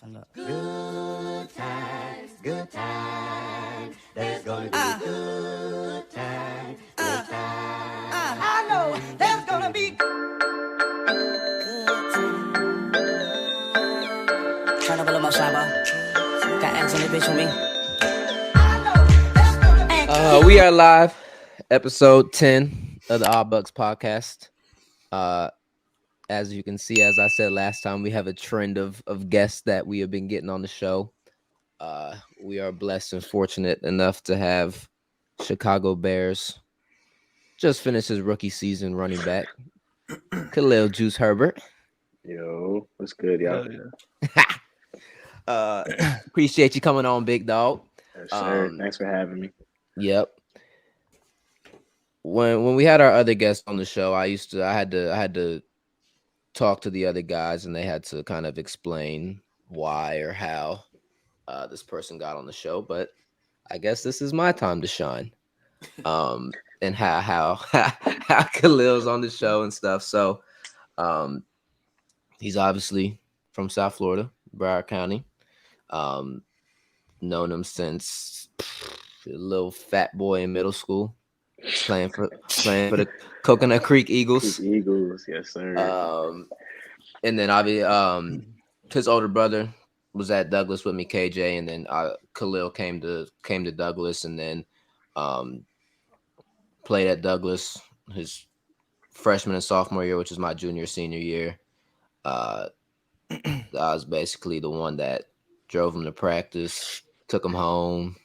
Turn up. Good times, good times. There's gonna be good times, good times. I know there's gonna be good times. Turn up a little more, Shybo. Got Allison in the bitch with me. I know there's gonna be We are live, episode 10 of the Odd Bucks podcast. As you can see, as I said last time, we have a trend of guests that we have been getting on the show. We are blessed and fortunate enough to have Chicago Bears just finished his rookie season running back, Khalil Juice Herbert. Yo, what's good, y'all? Appreciate you coming on, big dog. Yes, sir. Thanks for having me. Yep. When we had our other guests on the show, I had to talk to the other guys, and they had to kind of explain why or how this person got on the show. But I guess this is my time to shine. And how Khalil's on the show and stuff. So he's obviously from South Florida, Broward County. Known him since a little fat boy in middle school, playing for the Coconut Creek Eagles. Eagles, yes, sir. And then obviously, his older brother was at Douglas with me, KJ, and then Khalil came to Douglas, and then played at Douglas his freshman and sophomore year, which is my junior senior year. I was basically the one that drove him to practice, took him home,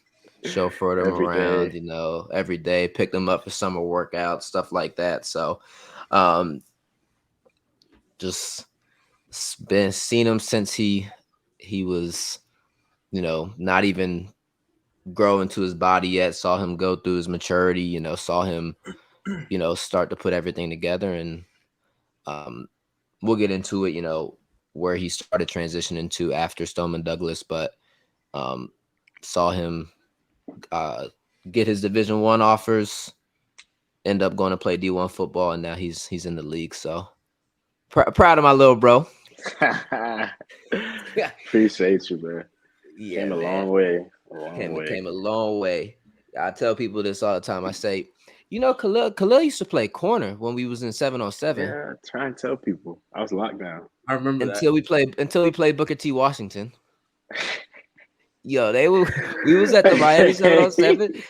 chauffeured him Every around, day. every day, picked him up for summer workouts, stuff like that. So just been seeing him since he was, not even grow into his body yet. Saw him go through his maturity, saw him, start to put everything together. And we'll get into it, where he started transitioning to after Stoneman Douglas, but saw him get his Division I offers, end up going to play D1 football, and now he's in the league. So proud of my little bro. Appreciate you, bro. Yeah, Came a man. long way. Came a long way. I tell people this all the time. I say, Khalil used to play corner when we was in 7-on-7. Yeah, try and tell people. I was locked down. I remember until we played Booker T. Washington. Yo, we was at the Miami 7-on-7.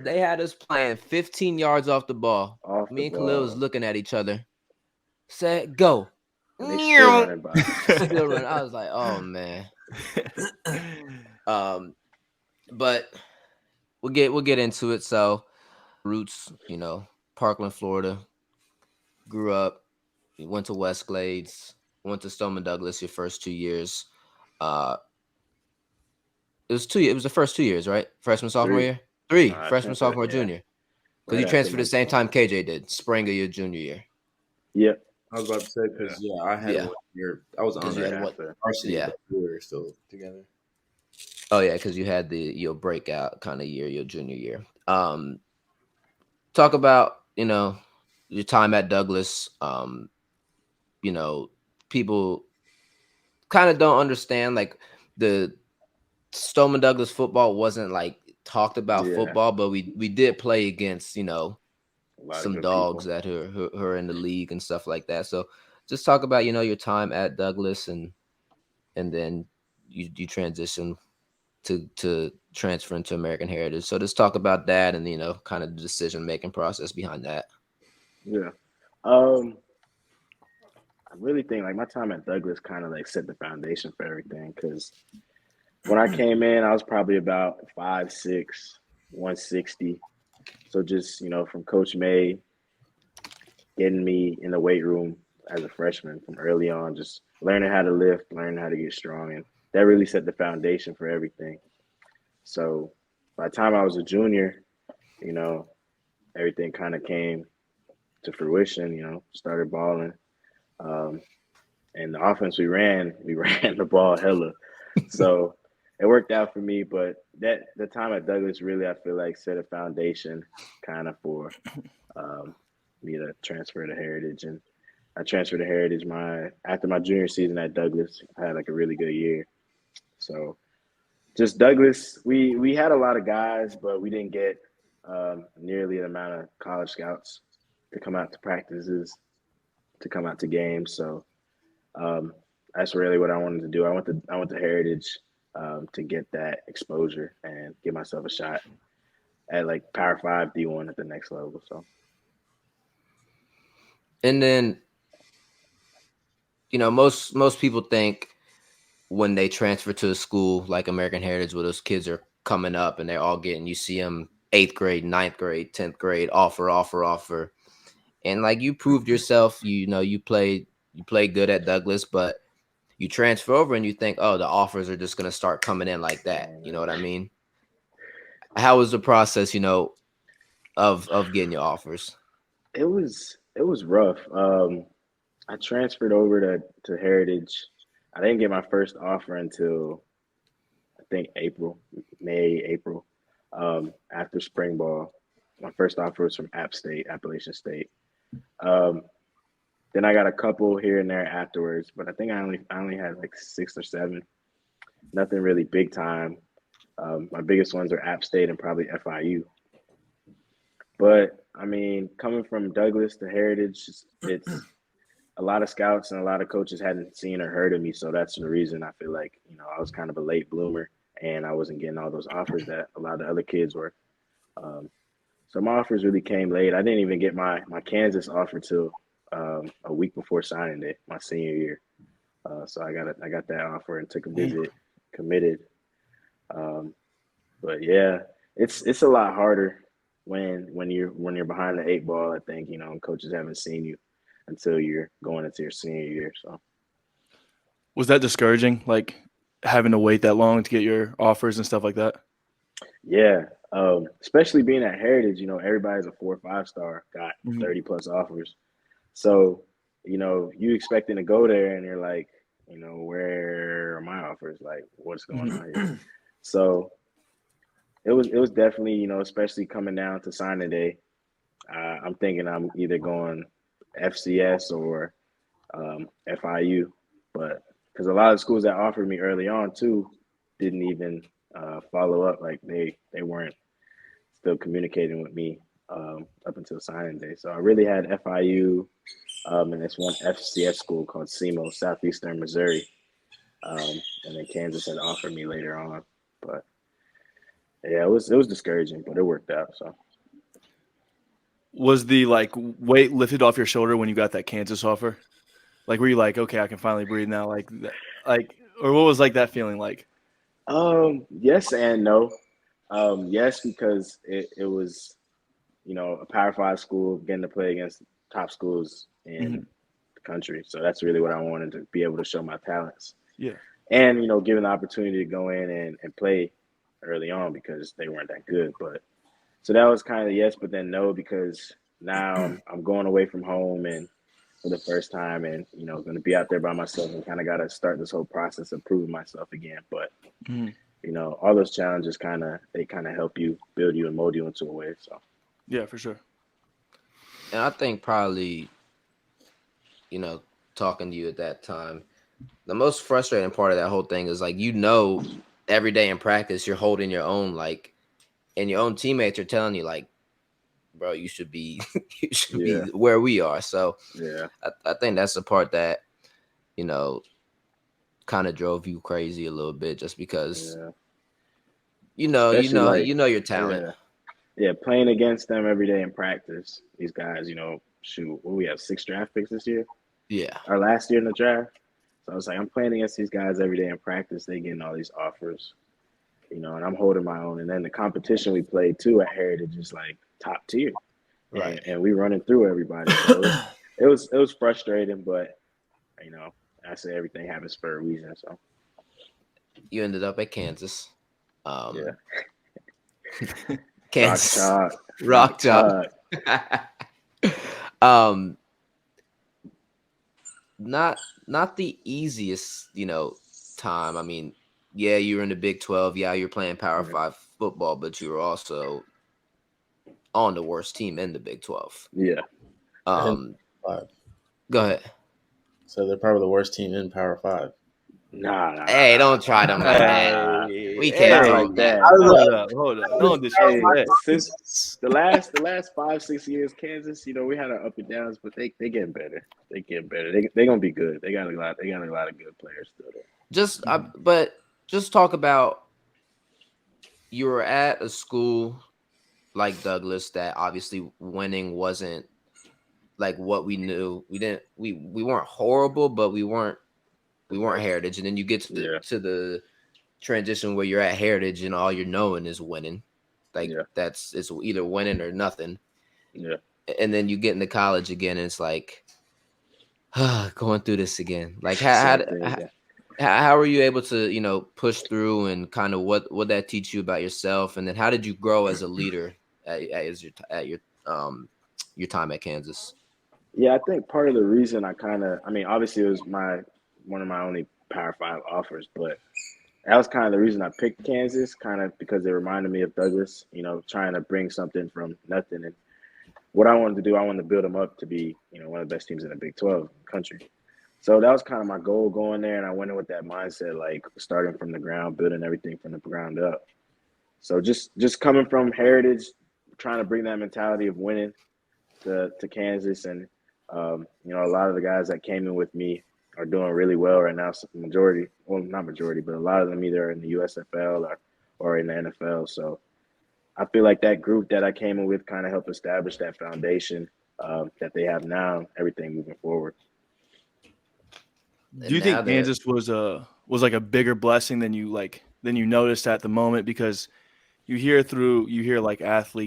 They had us playing 15 yards off the ball. Me and Khalil was looking at each other. Said, go. And they still running by. Still running. I was like, oh man. But we'll get into it. So roots, Parkland, Florida. Grew up, went to Westglades, went to Stoneman Douglas your first 2 years. It was the first 2 years, right? Freshman, sophomore year? Three. Freshman, sophomore, junior. Because you transferred the same time KJ did, spring of your junior year. Yep. I was about to say because I had 1 year. I was on varsity. But we were still together. Oh yeah, because you had your breakout kind of year, your junior year. Talk about your time at Douglas. People kind of don't understand, like, the Stoneman Douglas football wasn't like talked about football, but we did play against some dogs that who are in the league and stuff like that. So just talk about your time at Douglas, and then you transition to transfer into American Heritage. So just talk about that and kind of the decision making process behind that. Yeah. I really think like my time at Douglas kind of like set the foundation for everything, because when I came in, I was probably about 5'6", 160. So just, from Coach May getting me in the weight room as a freshman from early on, just learning how to lift, learning how to get strong. And that really set the foundation for everything. So by the time I was a junior, everything kind of came to fruition, started balling. And the offense we ran the ball hella. So it worked out for me, but the time at Douglas really, I feel like, set a foundation kind of for me to transfer to Heritage. And I transferred to Heritage after my junior season at Douglas. I had like a really good year. So just Douglas, we had a lot of guys, but we didn't get nearly the amount of college scouts to come out to practices, to come out to games. So that's really what I wanted to do. I went to Heritage to get that exposure and give myself a shot at like Power 5 D1 at the next level. So, and then, most people think when they transfer to a school like American Heritage, where those kids are coming up and they're all you see them 8th grade, 9th grade, 10th grade, offer. And like you proved yourself, you played good at Douglas, but you transfer over and you think, oh, the offers are just going to start coming in like that. You know what I mean? How was the process, of getting your offers? It was rough. I transferred over to Heritage. I didn't get my first offer until I think April, after spring ball. My first offer was from Appalachian State. Then I got a couple here and there afterwards, but I think I only had like 6 or 7. Nothing really big time. My biggest ones are App State and probably FIU. But I mean, coming from Douglas to Heritage, it's a lot of scouts and a lot of coaches hadn't seen or heard of me, so that's the reason I feel like I was kind of a late bloomer and I wasn't getting all those offers that a lot of other kids were. So my offers really came late. I didn't even get my Kansas offer till a week before signing day, my senior year. So I got that offer and took a visit, committed. But yeah, it's a lot harder when you're behind the 8 ball. I think coaches haven't seen you until you're going into your senior year. So was that discouraging, like having to wait that long to get your offers and stuff like that? Yeah, especially being at Heritage, everybody's a 4 or 5-star, got 30 plus offers. So you expecting to go there and you're like, where are my offers? Like, what's going on here? So it was definitely, especially coming down to signing day. I'm thinking I'm either going FCS or FIU, but because a lot of schools that offered me early on too didn't even follow up. Like they weren't still communicating with me up until signing day. So I really had FIU and this one FCS school called SEMO, Southeastern Missouri, and then Kansas had offered me later on. But yeah, it was discouraging, but it worked out. So was the weight lifted off your shoulder when you got that Kansas offer? Like, were you like, okay, I can finally breathe now? Or what was that feeling like? Yes and no. Yes, because it was, a Power 5 school, getting to play against top schools in the country. So that's really what I wanted, to be able to show my talents. Yeah. And, given the opportunity to go in and play early on because they weren't that good. But so that was kind of yes, but then no, because now I'm going away from home and for the first time and, going to be out there by myself and kind of got to start this whole process of proving myself again. But, all those challenges they help you, build you and mold you into a way. So, yeah, for sure. And I think probably, talking to you at that time, the most frustrating part of that whole thing is every day in practice, you're holding your own, and your own teammates are telling you bro, you should be be where we are. So yeah, I think that's the part that, kind of drove you crazy a little bit, just because, your talent. Yeah, playing against them every day in practice. These guys, shoot, we have 6 draft picks this year? Yeah. Our last year in the draft. So I was like, I'm playing against these guys every day in practice. They getting all these offers, and I'm holding my own. And then the competition we played too at Heritage is top tier. Right. And we running through everybody. So it was frustrating, but I say everything happens for a reason. So you ended up at Kansas. Yeah. Kansas. Rock chalk. Not the easiest, time. I mean, yeah, you were in the Big 12. Yeah, you're playing Power 5 football, but you were also on the worst team in the Big 12. Yeah. Go ahead. So they're probably the worst team in Power 5. Nah. Hey, don't try them like that. We can't Not talk like that. that. Hold up. Don't Hey, disrespect. since the last 5-6 years, Kansas, we had our up and downs, but they getting better. They getting better. They gonna be good. They got a lot of good players still there. But just talk about, you were at a school like Douglas that obviously winning wasn't like what we knew. We weren't horrible, but we weren't Heritage. And then you get to the transition where you're at Heritage and all you're knowing is winning. Like it's either winning or nothing. Yeah. And then you get into college again and it's like going through this again. Like how were you able to, push through, and kind of what that teach you about yourself? And then how did you grow as a leader at your time at Kansas? Yeah, I think part of the reason obviously it was one of my only Power 5 offers, but that was kind of the reason I picked Kansas, kind of because it reminded me of Douglas, trying to bring something from nothing. And what I wanted to do, I wanted to build them up to be, one of the best teams in the Big 12 country. So that was kind of my goal going there, and I went in with that mindset, like starting from the ground, building everything from the ground up. So just coming from Heritage, trying to bring that mentality of winning to Kansas, and a lot of the guys that came in with me are doing really well right now. So not majority, but a lot of them either in the USFL or in the NFL. So I feel like that group that I came in with kind of helped establish that foundation that they have now, everything moving forward. Do you think Kansas was like a bigger blessing than you noticed at the moment? Because you hear like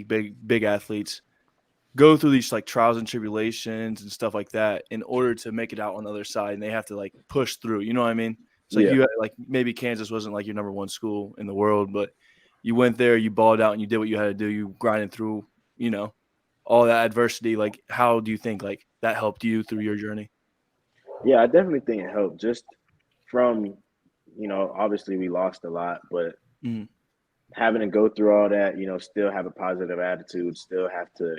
big athletes go through these like trials and tribulations and stuff like that in order to make it out on the other side, and they have to like push through. You know what I mean? It's like you maybe Kansas wasn't like your number one school in the world, but you went there, you balled out, and you did what you had to do. You grinded through, all that adversity. Like, how do you think like that helped you through your journey? Yeah, I definitely think it helped. Just from, obviously we lost a lot, but having to go through all that, still have a positive attitude, still have to,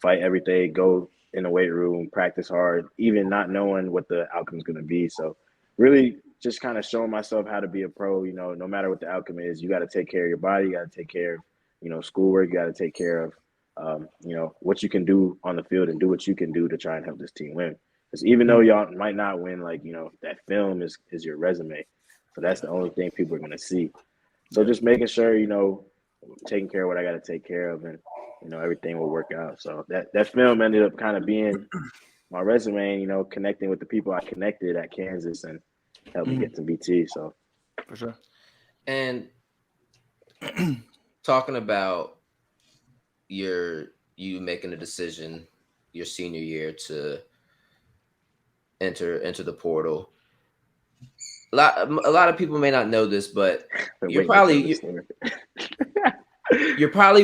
fight every day, go in the weight room, practice hard, even not knowing what the outcome is going to be. So really just kind of showing myself how to be a pro, no matter what the outcome is, you got to take care of your body, you got to take care of, schoolwork, you got to take care of, what you can do on the field and do what you can do to try and help this team win. Because even though y'all might not win, like, that film is your resume. So that's the only thing people are going to see. So just making sure, taking care of what I got to take care of, and, everything will work out. So that film ended up kind of being my resume, connecting with the people I connected at Kansas and helped me get to BT. So for sure. And talking about you making a decision your senior year to enter the portal. A lot of people may not know this, but you're probably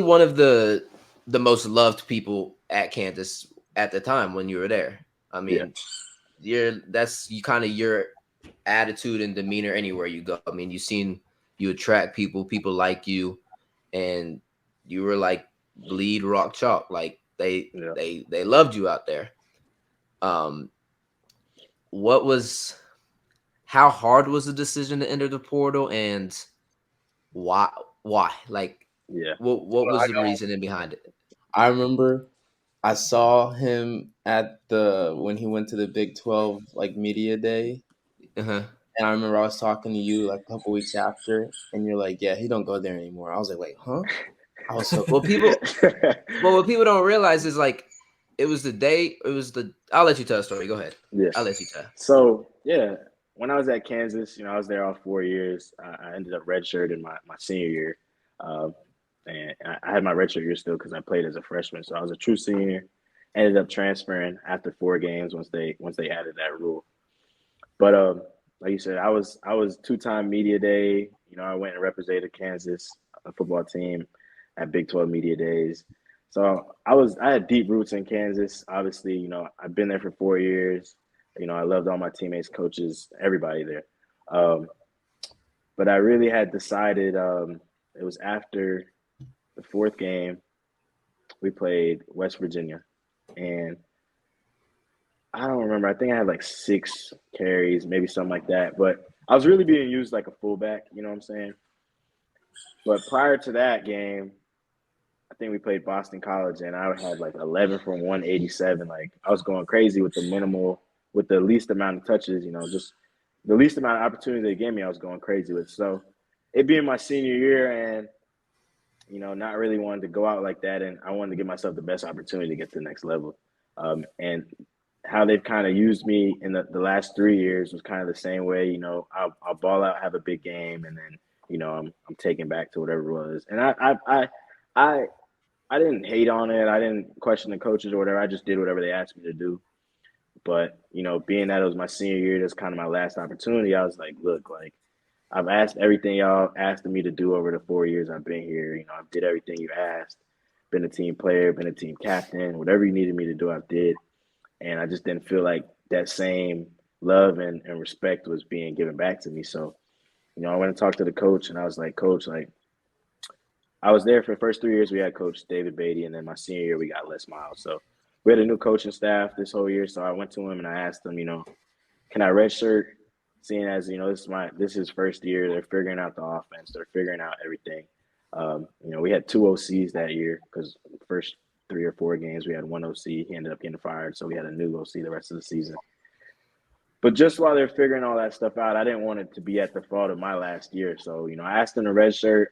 one of the most loved people at Kansas at the time when you were there. I mean, that's kind of your attitude and demeanor anywhere you go. I mean, you attract people like you, and you were like bleed rock chalk. Like they loved you out there. How hard was the decision to enter the portal, and why? Like, what was the reasoning behind it? I remember I saw him when he went to the Big 12 like media day. And I remember I was talking to you like a couple weeks after, and you're like, "Yeah, he don't go there anymore." I was like, "Wait, huh?" I was so what people don't realize is like it was the day. I'll let you tell the story. Go ahead. Yeah, I'll let you tell. So when I was at Kansas, I was there all 4 years. I ended up redshirting my senior year, and I had my redshirt year still because I played as a freshman. So I was a true senior. Ended up transferring after 4 games once they added that rule. But like you said, I was 2-time media day. I went and represented Kansas football team at Big 12 media days. So I had deep roots in Kansas. Obviously, I've been there for 4 years. I loved all my teammates, coaches, everybody there. But I really had decided it was after the 4th game we played West Virginia, and I don't remember. I think I had like 6 carries, maybe something like that. But I was really being used like a fullback. You know what I'm saying? But prior to that game, I think we played Boston College, and I had like 11 from 187. Like I was going crazy with the least amount of touches. Just the least amount of opportunity they gave me, I was going crazy with. So it being my senior year, and not really wanting to go out like that, and I wanted to give myself the best opportunity to get to the next level. And how they've kind of used me in the last 3 years was kind of the same way. I'll ball out, have a big game, and then I'm taken back to whatever it was. And I I didn't hate on it. I didn't question the coaches or whatever. I just did whatever they asked me to do. But being that it was my senior year, that's kind of my last opportunity. I was like, look, like I've asked everything y'all asked me to do over the 4 years I've been here. I did everything you asked. Been a team player, been a team captain, whatever you needed me to do, I did. And I just didn't feel like that same love and respect was being given back to me. So, I went and talked to the coach, and I was like, Coach, like, I was there for the first 3 years. We had Coach David Beatty, and then my senior year we got Les Miles. So we had a new coaching staff this whole year. So I went to him and I asked him, can I redshirt? Seeing as this is his first year, they're figuring out the offense, they're figuring out everything. We had 2 OCs that year because the first 3 or 4 games we had 1 OC. He ended up getting fired, so we had a new OC the rest of the season. But just while they're figuring all that stuff out, I didn't want it to be at the fault of my last year. So I asked him to redshirt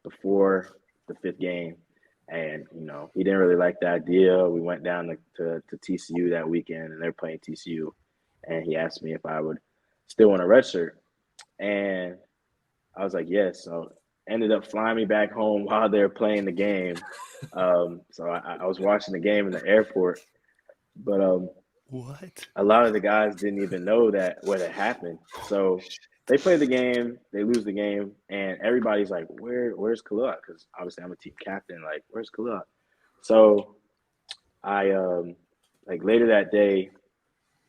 before the 5th game, and he didn't really like the idea. We went down to TCU that weekend, and they're playing TCU, and he asked me if I would still want a redshirt, and I was like yes. So ended up flying me back home while they're playing the game. So I was watching the game in the airport, but what? A lot of the guys didn't even know what had happened. So they play the game, they lose the game, and everybody's like, where's Khalil? Because obviously I'm a team captain. Like, where's Khalil? So I like later that day,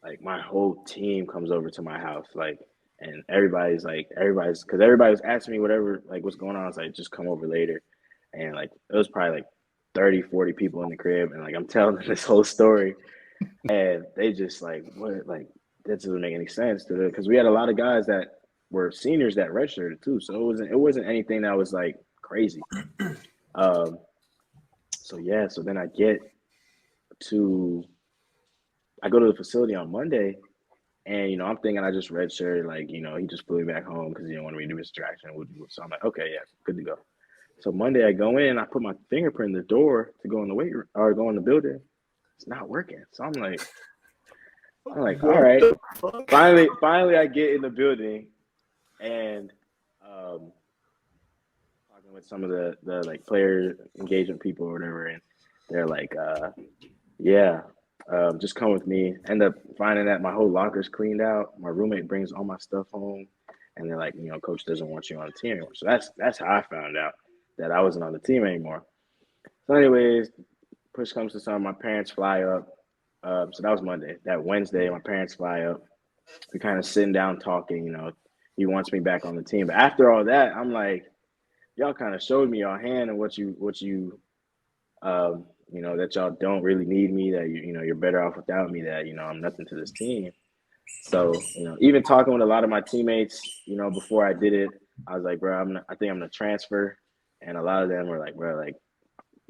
like my whole team comes over to my house, like, and everybody's because everybody was asking me whatever, like, what's going on. I was like, just come over later. And like it was probably like 30, 40 people in the crib, and like I'm telling them this whole story. And they just like, what? Like, that doesn't make any sense to them, because we had a lot of guys that were seniors that redshirted too. So it wasn't anything that was like crazy. So then I go to the facility on Monday, and I'm thinking I just redshirted, like, he just flew me back home because he didn't want me to be a distraction. So I'm like, okay, yeah, good to go. So Monday I go in, I put my fingerprint in the door to go in the weight room or go in the building. It's not working. So I'm like, all right. Finally, I get in the building, and talking with some of the like player engagement people or whatever, and they're like, just come with me. End up finding that my whole locker's cleaned out. My roommate brings all my stuff home, and they're like, Coach doesn't want you on the team anymore. So that's how I found out that I wasn't on the team anymore. So anyways, push comes to shove, my parents fly up. So that was Monday. That Wednesday, my parents fly up. We kind of sitting down talking. He wants me back on the team. But after all that, I'm like, y'all kind of showed me your hand and what you that y'all don't really need me. That you're better off without me. That I'm nothing to this team. So even talking with a lot of my teammates, before I did it, I was like, bro, I think I'm gonna transfer. And a lot of them were like, bro, like,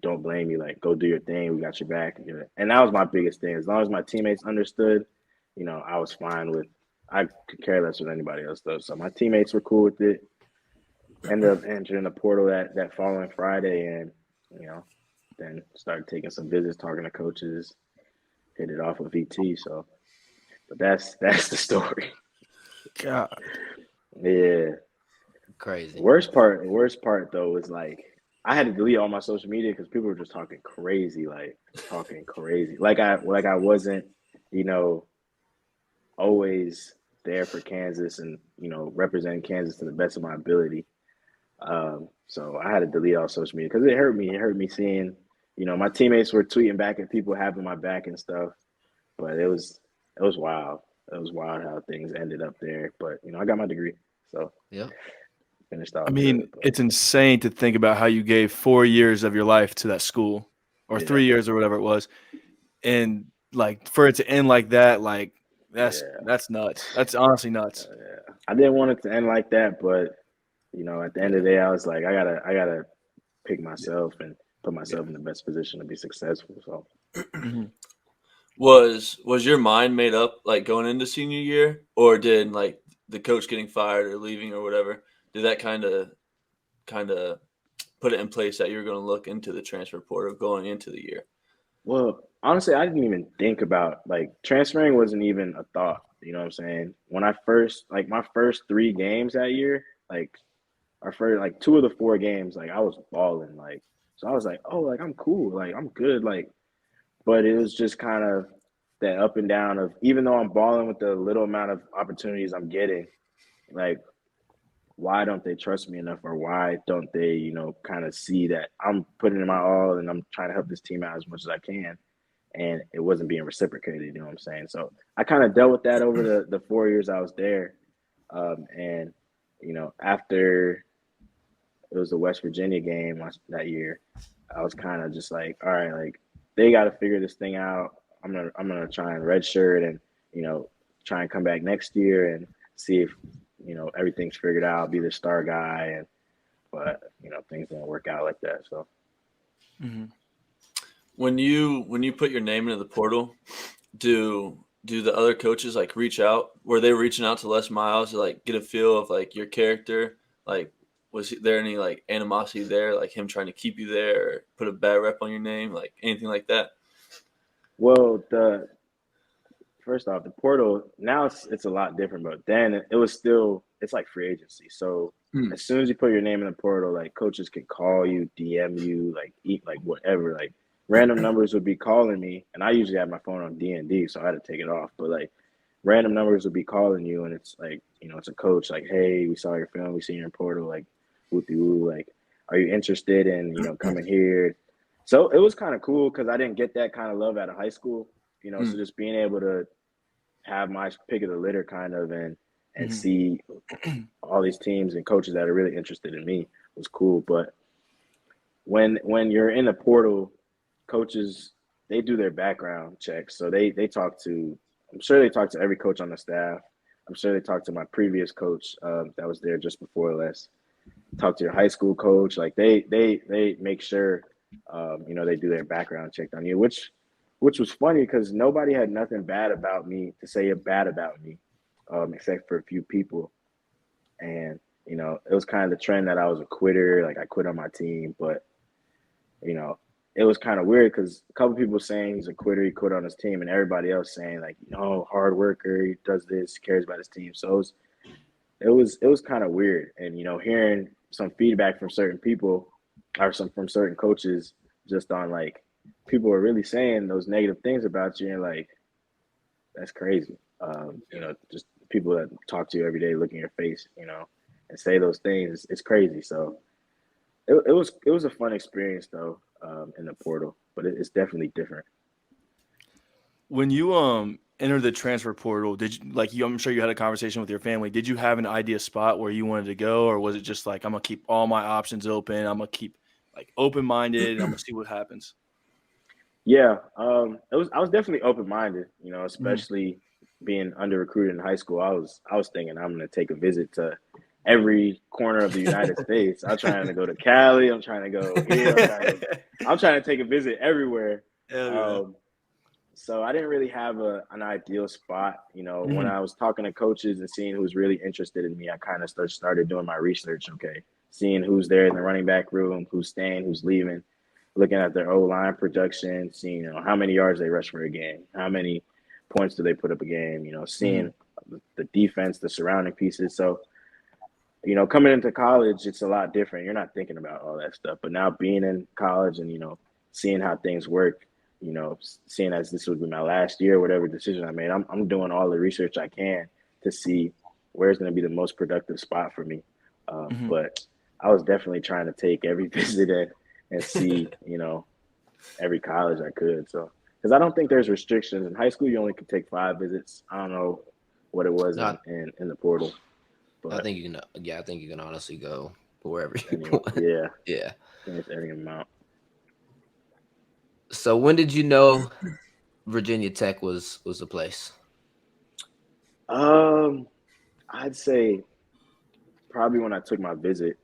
don't blame you. Like, go do your thing. We got your back. And that was my biggest thing. As long as my teammates understood, I was fine with. I could care less with anybody else though. So my teammates were cool with it. Ended up entering the portal that following Friday, and then started taking some visits, talking to coaches, hit it off with VT. So, but that's the story. God. Yeah. Crazy. Worst part though was like, I had to delete all my social media because people were just talking crazy. Like I wasn't, always there for Kansas and, representing Kansas to the best of my ability. So I had to delete all social media because it hurt me. It hurt me seeing, my teammates were tweeting back at people having my back and stuff. But it was wild. It was wild how things ended up there. But, I got my degree. So yeah. Finished off. I mean, it's insane to think about how you gave 4 years of your life to that school, or 3 years or whatever it was. And like for it to end like that, like that's nuts. That's honestly nuts. Yeah. I didn't want it to end like that, but at the end of the day, I was like, I gotta pick myself and put myself in the best position to be successful. So, Was your mind made up like going into senior year, or did like the coach getting fired or leaving or whatever? Did that kind of put it in place that you were going to look into the transfer portal going into the year? well, honestly, I didn't even think about like transferring wasn't even a thought. You know what I'm saying? When I first my first 3 games that year, like our first like 2 of the 4 games, like I was balling, like so I was like, oh, like I'm cool, like I'm good, like. But it was just kind of that up and down of even though I'm balling with the little amount of opportunities I'm getting, like why don't they trust me enough, or why don't they, kind of see that I'm putting in my all and I'm trying to help this team out as much as I can, and it wasn't being reciprocated. You know what I'm saying? So I kind of dealt with that over the 4 years I was there, and after it was the West Virginia game that year, I was kind of just like, all right, like they got to figure this thing out. I'm gonna try and redshirt and try and come back next year and see if everything's figured out. Be the star guy, but things didn't work out like that. So when you put your name into the portal, do the other coaches like reach out? Were they reaching out to Les Miles to like get a feel of like your character? Like, was there any like animosity there, like him trying to keep you there or put a bad rep on your name, like anything like that? Well, first off, the portal now it's a lot different, but then it's like free agency. So as soon as you put your name in the portal, like coaches can call you, DM you, like whatever, like random numbers would be calling me, and I usually have my phone on D&D, so I had to take it off. But like random numbers would be calling you, and it's like it's a coach like, hey, we saw your film, we seen your portal, like whoopie woo, like are you interested in coming here? So it was kind of cool because I didn't get that kind of love out of high school. So just being able to have my pick of the litter kind of and see all these teams and coaches that are really interested in me was cool. But when you're in the portal, coaches, they do their background checks. So they talk to, I'm sure they talk to every coach on the staff. I'm sure they talked to my previous coach that was there just before Les. Talk to your high school coach. Like they make sure, they do their background check on you, which was funny because nobody had nothing bad about me to say bad about me, except for a few people. And, it was kind of the trend that I was a quitter, like I quit on my team. But, it was kind of weird because a couple people saying he's a quitter, he quit on his team, and everybody else saying like, hard worker, he does this, cares about his team. So it was kind of weird. And, hearing some feedback from certain people or from certain coaches just on like, people are really saying those negative things about you, and like, that's crazy. Just people that talk to you every day, look in your face, and say those things, it's crazy. So it was a fun experience though, in the portal, but it's definitely different. When you entered the transfer portal, did you I'm sure you had a conversation with your family. Did you have an ideal spot where you wanted to go, or was it just like, I'm gonna keep all my options open, I'm gonna keep like open-minded, and I'm gonna see what happens? Yeah, I was definitely open-minded, especially being under recruited in high school. I was thinking I'm gonna take a visit to every corner of the United States. I'm trying to go to Cali. I'm trying to go here. I'm trying to take a visit everywhere. So I didn't really have an ideal spot. When I was talking to coaches and seeing who's really interested in me, I kind of started doing my research. Okay, seeing who's there in the running back room, who's staying, who's leaving. Looking at their O-line production, seeing how many yards they rush for a game, how many points do they put up a game, seeing the defense, the surrounding pieces. So, coming into college, it's a lot different. You're not thinking about all that stuff. But now being in college and, seeing how things work, seeing as this would be my last year, whatever decision I made, I'm doing all the research I can to see where's going to be the most productive spot for me. But I was definitely trying to take every visit and see, every college I could. So, because I don't think there's restrictions in high school. You only could take 5 visits. I don't know what it was in the portal. But I think you can. Yeah, I think you can honestly go wherever you want. Yeah. Finish any amount. So when did you know Virginia Tech was the place? I'd say probably when I took my visit.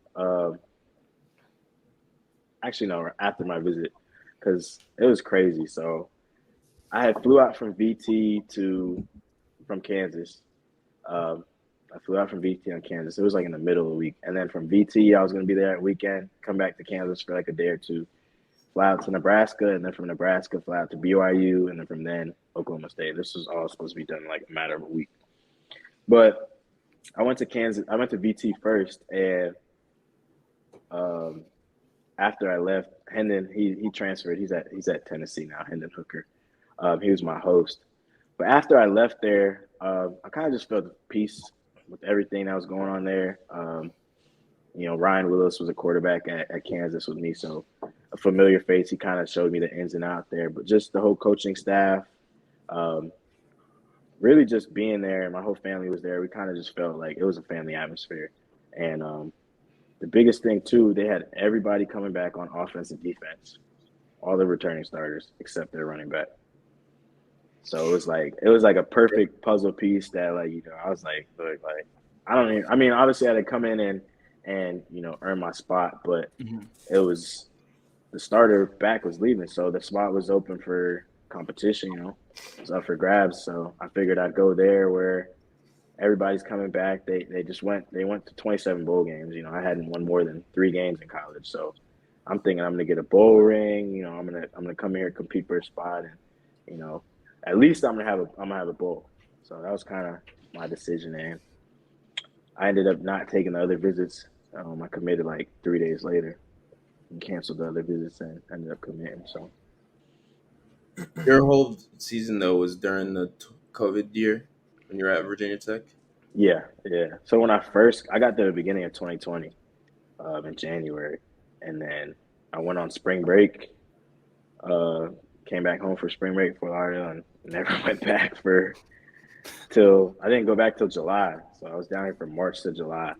Actually, no, after my visit, because it was crazy. So I had flew out from VT to from Kansas. Um, I flew out from VT on Kansas. It was like in the middle of the week, and then from VT, I was going to be there at weekend. Come back to Kansas for like a day or two. Fly out to Nebraska, and then from Nebraska, fly out to BYU, and then from then Oklahoma State. This was all supposed to be done in like a matter of a week. But I went to Kansas. I went to VT first, and um, after I left, Hendon he transferred. He's at Tennessee now. Hendon Hooker. He was my host. But after I left there, I kind of just felt peace with everything that was going on there. Ryan Willis was a quarterback at Kansas with me, so a familiar face. He kind of showed me the ins and outs there. But just the whole coaching staff, um, really just being there, and my whole family was there. We kind of just felt like it was a family atmosphere. And the biggest thing too, they had everybody coming back on offense and defense, all the returning starters except their running back. So it was like a perfect puzzle piece that I was like, look, like I mean obviously I had to come in and earn my spot, but it was the starter back was leaving, so the spot was open for competition, it was up for grabs. So I figured I'd go there where everybody's coming back. They went to 27 bowl games. I hadn't won more than 3 games in college, so I'm thinking I'm gonna get a bowl ring. I'm gonna come here and compete for a spot, and at least I'm gonna have a bowl. So that was kind of my decision, and I ended up not taking the other visits. I committed like 3 days later and canceled the other visits and ended up committing. So Your whole season though was during the COVID year when you were at Virginia Tech. yeah. So when I got there at the beginning of 2020, in January, and then I went on spring break. Came back home for spring break for Florida and never went back till I didn't go back till July. So I was down here from March to July.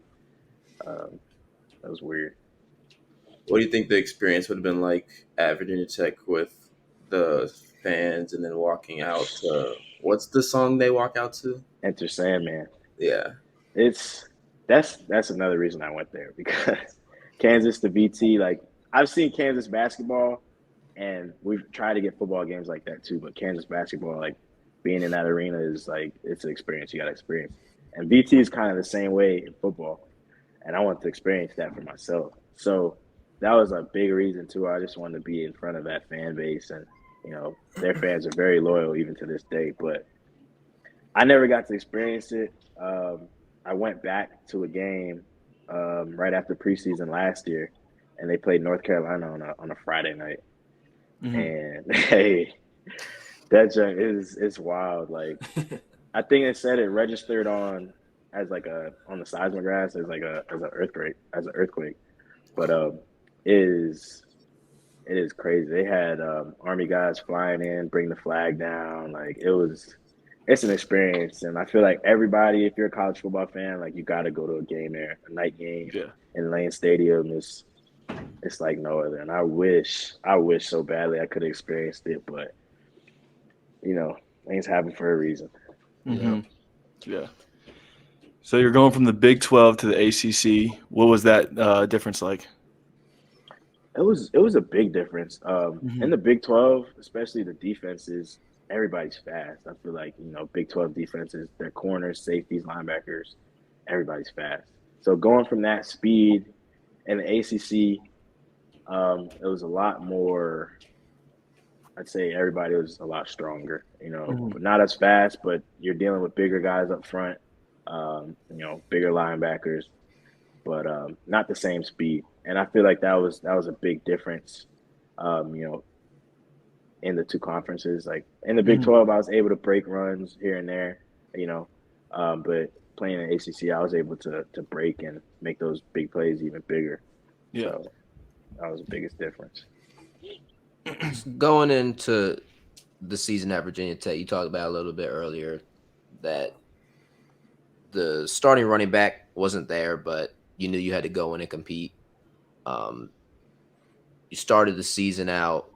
That was weird. What do you think the experience would have been like at Virginia Tech with the fans and then walking out to what's the song they walk out to? Enter Sandman. Yeah. That's another reason I went there, because Kansas to VT, like I've seen Kansas basketball and we've tried to get football games like that too, but Kansas basketball, like being in that arena is like it's an experience you gotta experience. And VT is kind of the same way in football. And I want to experience that for myself. So that was a big reason too. I just wanted to be in front of that fan base, and their fans are very loyal even to this day. But I never got to experience it. I went back to a game right after preseason last year, and they played North Carolina on a Friday night. And hey, that junk is wild. Like I think it said it registered on the seismograph as an earthquake. But it is crazy. They had Army guys flying in, bring the flag down. Like it's an experience, and I feel like everybody, if you're a college football fan, like you got to go to a game there, a night game in Lane Stadium. It's like no other. And I wish so badly I could have experienced it, but things happen for a reason. Yeah. So you're going from the Big 12 to the ACC. What was that difference like? It was a big difference. In the Big 12, especially the defenses, everybody's fast. I feel like, Big 12 defenses, their corners, safeties, linebackers, everybody's fast. So going from that speed in the ACC, it was a lot more, I'd say everybody was a lot stronger, but not as fast, but you're dealing with bigger guys up front, bigger linebackers, but not the same speed. And I feel like that was a big difference, in the two conferences. Like in the Big 12, I was able to break runs here and there, but playing in ACC, I was able to break and make those big plays even bigger. Yeah. So that was the biggest difference. Going into the season at Virginia Tech, you talked about a little bit earlier that the starting running back wasn't there, but you knew you had to go in and compete. You started the season out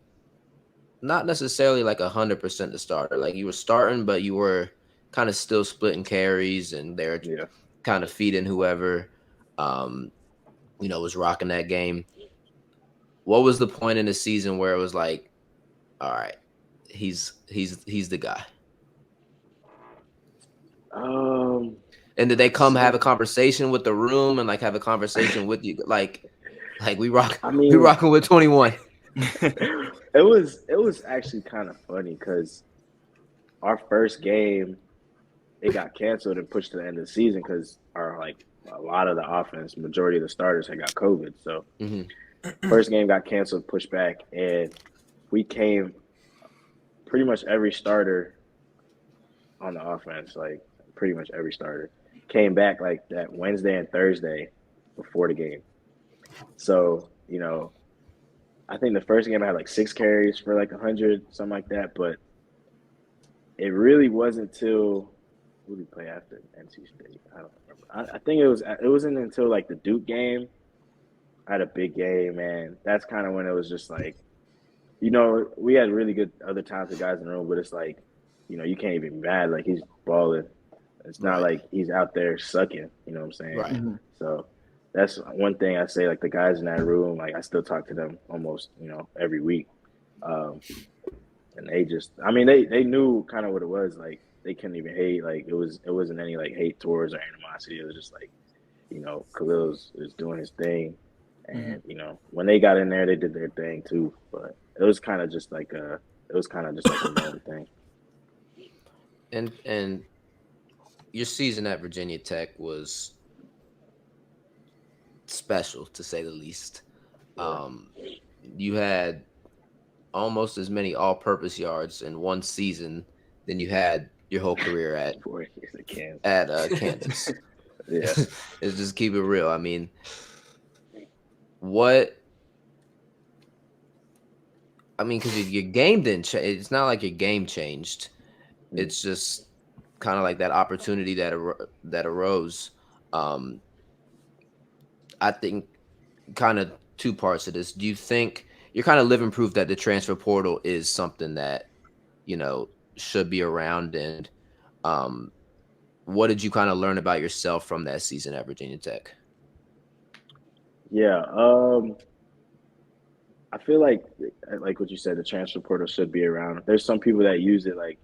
not necessarily like 100% the starter. Like you were starting, but you were kind of still splitting carries, and they're kind of feeding whoever, was rocking that game. What was the point in the season where it was like, all right, he's the guy? And did they come have a conversation with the room and like have a conversation with you? Like we rocking with 21. It was actually kind of funny because our first game, it got canceled and pushed to the end of the season because a lot of the offense, majority of the starters had got COVID. So first game got canceled, pushed back, and we came pretty much every starter on the offense, like pretty much every starter came back like that Wednesday and Thursday before the game. So, I think the first game I had like 6 carries for like 100, something like that. But it really wasn't till who did we play after NC State? I don't remember. I think it wasn't until like the Duke game. I had a big game, and that's kind of when it was just like, we had really good other talented guys in the room, but it's like, you can't even be mad. Like he's balling. It's not like he's out there sucking. You know what I'm saying? Right. So that's one thing I say. Like the guys in that room, like I still talk to them almost, every week. And they just, they knew kind of what it was. Like they couldn't even hate. Like it wasn't any like hate towards or animosity. It was just like, Khalil is doing his thing, and when they got in there, they did their thing too. But it was kind of just like a known thing. And your season at Virginia Tech was special, to say the least. You had almost as many all-purpose yards in one season than you had your whole career at Kansas. Yeah, let's just keep it real. I mean, because your game didn't change. It's not like your game changed. It's just kind of like that opportunity that arose. I think kind of two parts of this. Do you think you're kind of living proof that the transfer portal is something that, should be around? And what did you kind of learn about yourself from that season at Virginia Tech? Yeah. I feel like what you said, the transfer portal should be around. There's some people that use it like,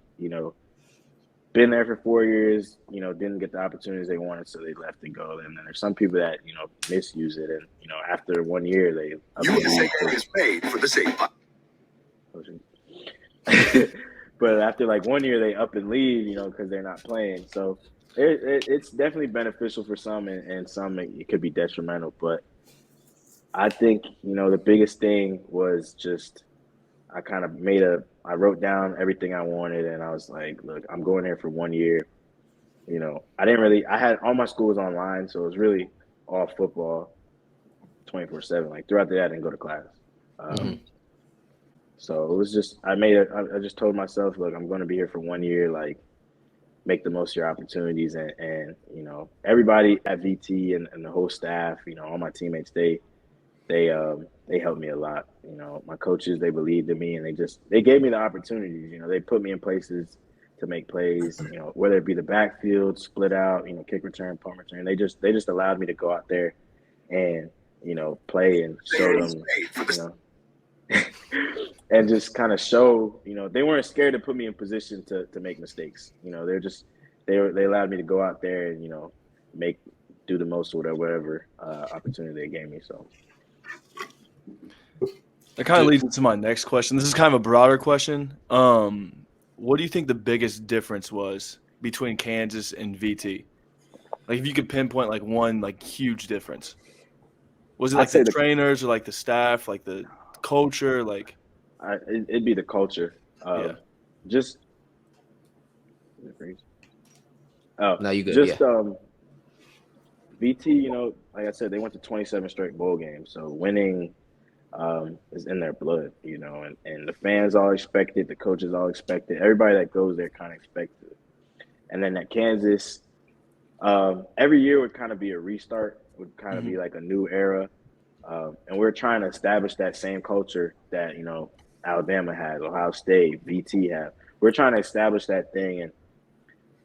been there for 4 years, didn't get the opportunities they wanted, so they left and go. And then there's some people that, misuse it. And, after 1 year, they is paid for the same. But after like 1 year, they up and leave, because they're not playing. So it's definitely beneficial for some, and some it could be detrimental. But I think, the biggest thing was just I kind of I wrote down everything I wanted, and I was like, look, I'm going there for 1 year. I had all my schools online, so it was really all football 24/7. Like throughout the day, I didn't go to class. So it was just, I just told myself, look, I'm going to be here for 1 year, like make the most of your opportunities. And everybody at VT and the whole staff, all my teammates, they helped me a lot. My coaches, they believed in me, and they gave me the opportunities. They put me in places to make plays, whether it be the backfield, split out, kick return, punt return. They just allowed me to go out there and, play and show them, and just kind of show, they weren't scared to put me in position to make mistakes. They allowed me to go out there and, do the most with whatever opportunity they gave me. So. That kind of leads into my next question. This is kind of a broader question. What do you think the biggest difference was between Kansas and VT? Like, if you could pinpoint like one like huge difference, was it like the trainers or like the staff, like the culture? Like, it'd be the culture. Just no, you good? Just VT. Like I said, they went to 27 straight bowl games, so winning is in their blood, and the fans all expect it, the coaches all expect it, everybody that goes there kind of expects it. And then at Kansas, every year would kind of be a restart, would kind of be like a new era, and we're trying to establish that same culture that Alabama has, Ohio State, VT have. We're trying to establish that thing, and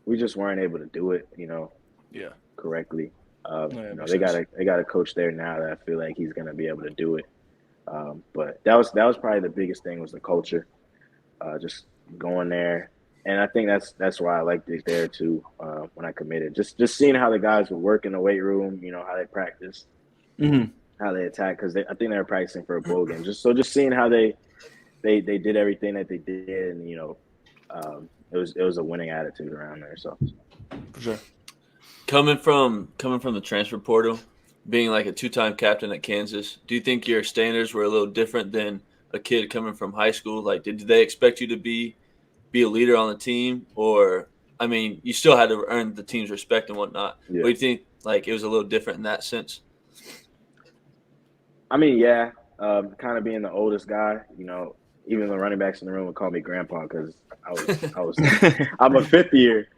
we just weren't able to do it, Yeah. correctly. No, that makes They got sense. a coach there now that I feel like he's going to be able to do it. But that was probably the biggest thing was the culture, just going there, and I think that's why I liked it there too. When I committed, just seeing how the guys would work in the weight room, how they practice, Mm-hmm. how they attack, because I think they were practicing for a bowl game. Just seeing how they did everything that they did, and it was a winning attitude around there. So For sure. Coming from the transfer portal, being like a 2-time captain at Kansas, do you think your standards were a little different than a kid coming from high school? Like, did they expect you to be a leader on the team, or I mean, you still had to earn the team's respect and whatnot? yeah, But do you think like it was a little different in that sense? I mean, yeah, kind of being the oldest guy, even the running backs in the room would call me grandpa because I was I'm a fifth year,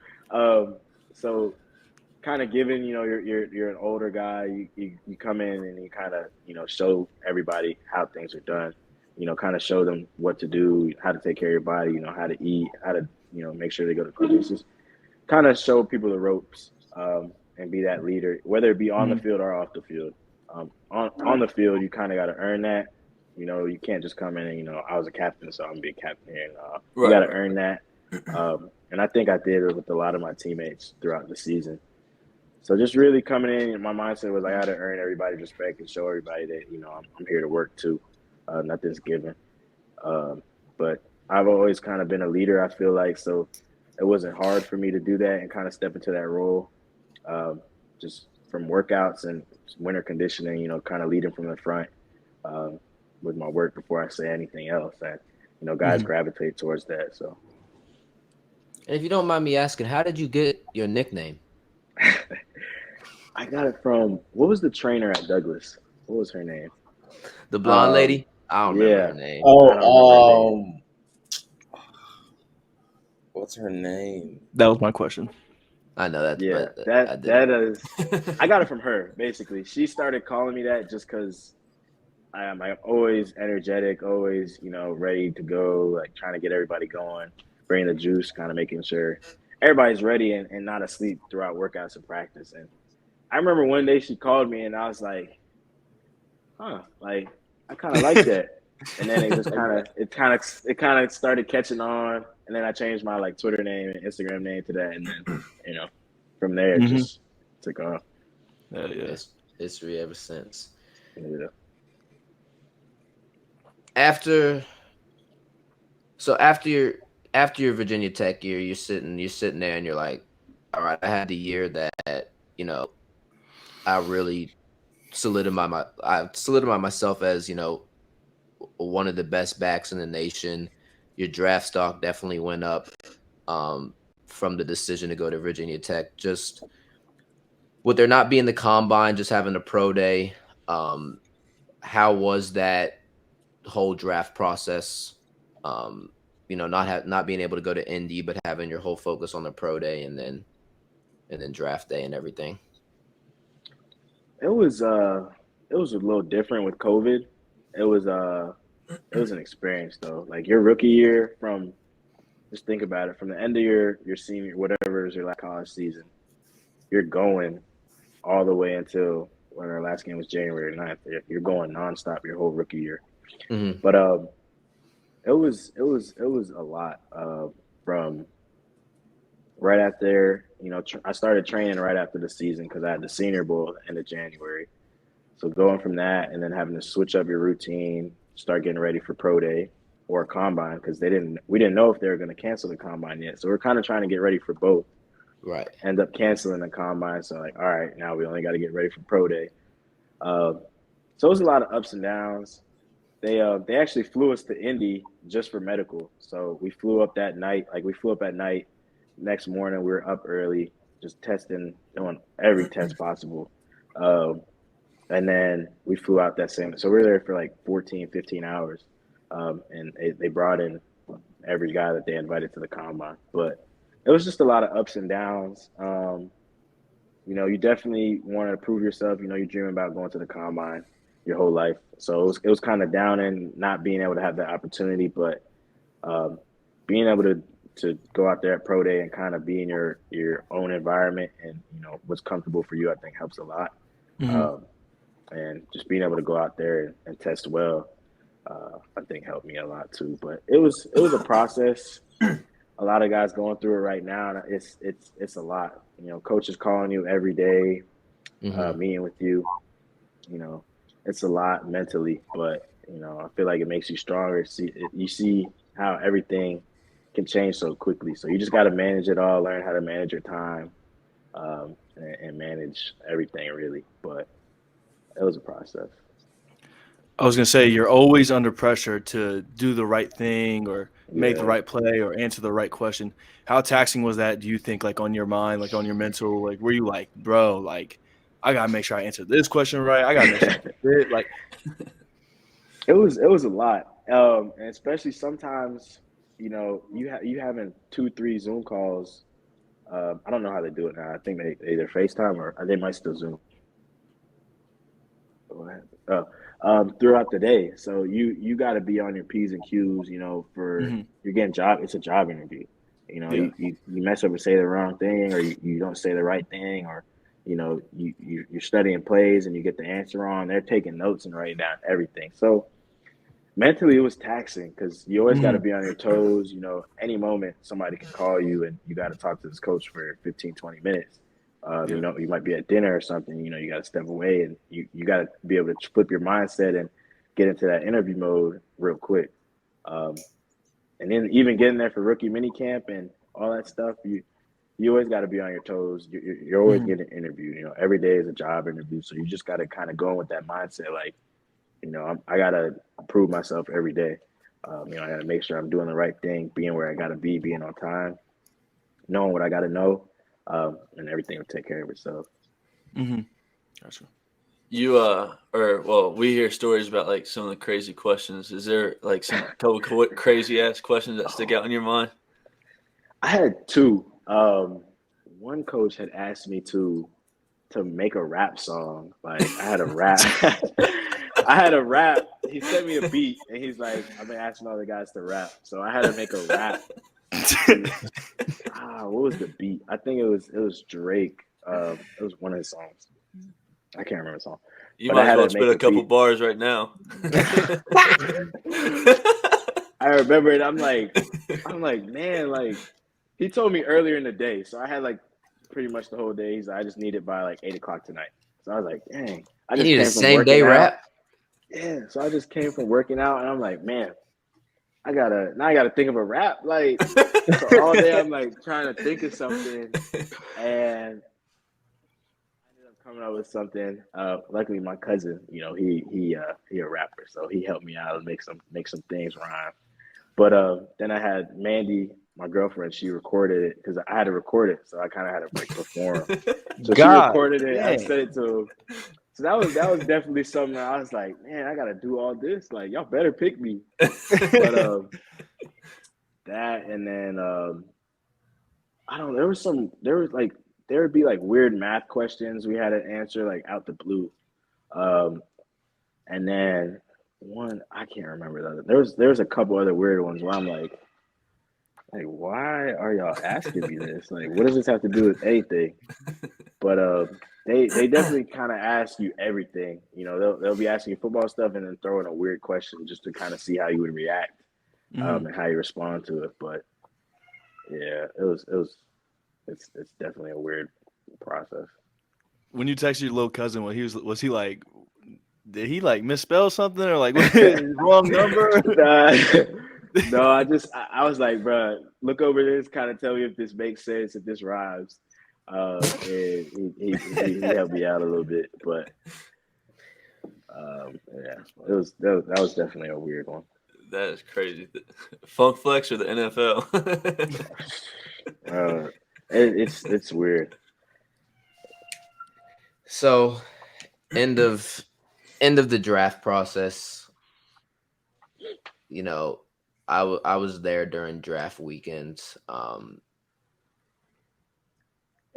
so kind of given, you're an older guy, you come in and you kind of show everybody how things are done, kind of show them what to do, how to take care of your body, how to eat, how to make sure they go to clinics, just kind of show people the ropes, and be that leader, whether it be on the Mhm. field or off the field. On the field, you kind of got to earn that. You can't just come in and I was a captain, so I'm gonna be a captain here. And, you got to Right. earn that, and I think I did it with a lot of my teammates throughout the season. So just really coming in, my mindset was I got to earn everybody's respect and show everybody that I'm here to work too. Nothing's given. But I've always kind of been a leader, I feel like, so it wasn't hard for me to do that and kind of step into that role. Just from workouts and winter conditioning, kind of leading from the front, um, with my work before I say anything else. And guys Mhm. gravitate towards that. So And if you don't mind me asking, how did you get your nickname? I got it from, what was the trainer at Douglas? What was her name? The blonde Um, lady? I don't remember her yeah, name. I don't remember her name. What's her name? That was my question. I know that, Yeah, but I that didn't. is. I got it from her. Basically, she started calling me that just because I'm always energetic, always ready to go, like trying to get everybody going, bringing the juice, kind of making sure everybody's ready and not asleep throughout workouts and practice. And I remember one day she called me and I was like, huh, like I kind of like that. And then it just kind of started catching on. And then I changed my like Twitter name and Instagram name to that. And then you know from there it Mm-hmm. just took off. Yeah. It's history ever since. Yeah. After after your Virginia Tech year, you're sitting there and you're like, all right, I had the year that, I really I solidified myself as, one of the best backs in the nation. Your draft stock definitely went up, um, from the decision to go to Virginia Tech. Just with there not being the combine, just having a pro day, um, how was that whole draft process? Um, not being able to go to Indy, but having your whole focus on the pro day and then draft day and everything. It was a little different with COVID. It was an experience though. Like your rookie year, from just think about it, from the end of your senior, whatever is your last college season, you're going all the way until when our last game was January 9th. You're going nonstop your whole rookie year. Mm-hmm. But it was a lot, from right after, I started training right after the season because I had the Senior Bowl at the end of January. So going from that and then having to switch up your routine, start getting ready for pro day or combine, because we didn't know if they were going to cancel the combine yet. So we're kind of trying to get ready for both. Right. End up canceling the combine, so like, all right, now we only got to get ready for pro day. Uh, so it was a lot of ups and downs. They actually flew us to Indy just for medical. So we flew up that night. Like we flew up at night. Next morning we were up early, just testing, doing every test possible. Um, and then we flew out that same. So we were there for like 14, 15 hours. And they brought in every guy that they invited to the combine. But it was just a lot of ups and downs. You definitely want to prove yourself. You dream about going to the combine. your whole life. So it was kind of down and not being able to have that opportunity, but um, being able to go out there at pro day and kind of be in your own environment and what's comfortable for you, I think helps a lot. Mhm. Um, and just being able to go out there and test well, I think helped me a lot too. But it was a process. A lot of guys going through it right now, and it's a lot. Coaches calling you every day, Mm-hmm. meeting with you. You know, it's a lot mentally, but I feel like it makes you stronger. You see how everything can change so quickly. So you just got to manage it all, learn how to manage your time, and manage everything really. But it was a process. I was gonna say you're always under pressure to do the right thing or make the Yeah. right play or answer the right question. How taxing was that, do you think, like on your mind, like on your mental? Like were you like, bro, like I gotta make sure I answer this question right. I gotta make sure I get it. Like It was a lot, and especially sometimes you having 2 3 Zoom calls. I don't know how they do it now. I think they either FaceTime or they might still Zoom. Uh, throughout the day. So you got to be on your P's and Q's. For mhm, you're getting job. It's a job interview. yeah. You mess up and say the wrong thing, or you don't say the right thing, or you're studying plays and you get the answer wrong. They're taking notes and writing down everything. So mentally, it was taxing because you always got to Mhm, be on your toes. Any moment somebody can call you and you got to talk to this coach for 15, 20 minutes. yeah. You might be at dinner or something. You got to step away and you got to be able to flip your mindset and get into that interview mode real quick. Um, and then even getting there for rookie mini camp and all that stuff, you always got to be on your toes. You're always Mhm, getting interviewed. Every day is a job interview, so you just got to kind of go in with that mindset, like I gotta prove myself every day. I gotta make sure I'm doing the right thing, being where I gotta be, being on time, knowing what I gotta know, and everything will take care of itself. mhm. Gotcha. You or well, we hear stories about like some of the crazy questions. Is there like some couple crazy ass questions that stick Oh, out in your mind? I had two. One coach had asked me to make a rap song. Like I had a rap. I had a rap. He sent me a beat, and he's like, "I've been asking all the guys to rap, so I had to make a rap to what was the beat? I think it was Drake. It was one of his songs. I can't remember the song, You but I might as had well to spit make a a couple beat. bars right now. I remember it. I'm like, man, like he told me earlier in the day, so I had like pretty much the whole day. He's like, I just need it by like 8 o'clock tonight. So I was like, dang. I You just need a came from same day working out. rap. Yeah, so I just came from working out, and I'm like, man, I gotta think of a rap. Like, so all day I'm like trying to think of something, and I ended up coming up with something. Luckily, my cousin, he a rapper, so he helped me out and make some things rhyme. But then I had Mandy, my girlfriend. She recorded it because I had to record it, so I kind of had to like perform. So she God recorded it. I dang. sent it to him. So that was definitely something that I was like, man, I gotta do all this. Like, y'all better pick me. But that and then I don't know. There would be like weird math questions we had to answer like out the blue. Um, and then one I can't remember the other. There was a couple other weird ones where I'm like, why are y'all asking me this? Like, what does this have to do with anything? But they definitely kind of ask you everything. They'll be asking you football stuff and then throw in a weird question just to kind of see how you would react, Mhm. and how you respond to it. But yeah, it's definitely a weird process. When you texted your little cousin, what was he like? Did he like misspell something or like wrong number? Nah, no, I was like, bro, look over this, kind of tell me if this makes sense, if this rhymes. And he helped me out a little bit, but yeah, that was definitely a weird one. That is crazy. Funk Flex or the NFL? Uh, it's weird. So end of end of the draft process. You know, I was there during draft weekends.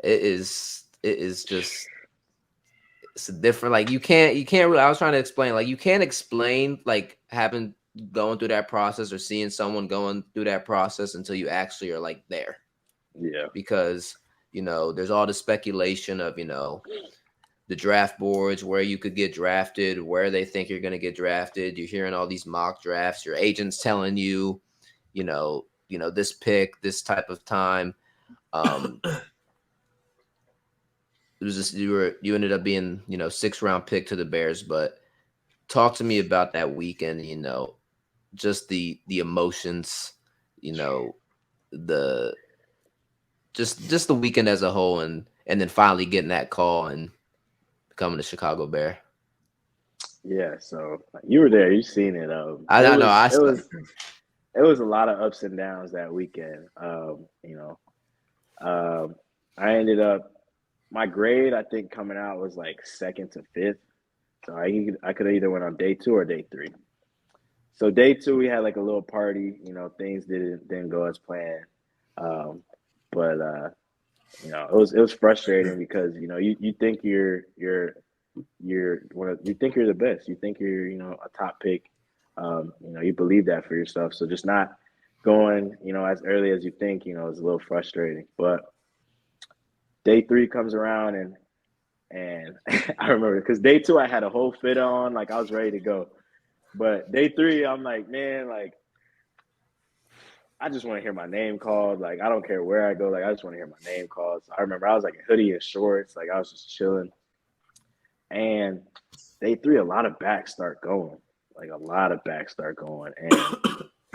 It is just it's different. Like you can't really, I was trying to explain, like you can't explain like going through that process or seeing someone going through that process until you actually are like there. Yeah. Because, there's all the speculation of, the draft boards, where you could get drafted, where they think you're going to get drafted. You're hearing all these mock drafts, your agents telling you, this pick, this type of time. It was just you ended up being, 6th-round pick to the Bears. But talk to me about that weekend, just the emotions, the just the weekend as a whole, and then finally getting that call and becoming a Chicago Bear. Yeah, so you were there, you seen it. I know. It was a lot of ups and downs that weekend. I ended up, my grade I think coming out was like 2nd to 5th, so I could have either went on day 2 or day 3. So day 2 we had like a little party. Things didn't go as planned, but it was frustrating because you think you're you think you're the best. You think you're a top pick. You believe that for yourself. So just not going as early as you think is a little frustrating. But day 3 comes around and I remember because day 2 I had a whole fit on, like I was ready to go. But day 3 I'm like, man, like I just want to hear my name called. Like I don't care where I go, like I just want to hear my name called. So I remember I was like a hoodie and shorts, like I was just chilling. And day 3, a lot of backs start going. And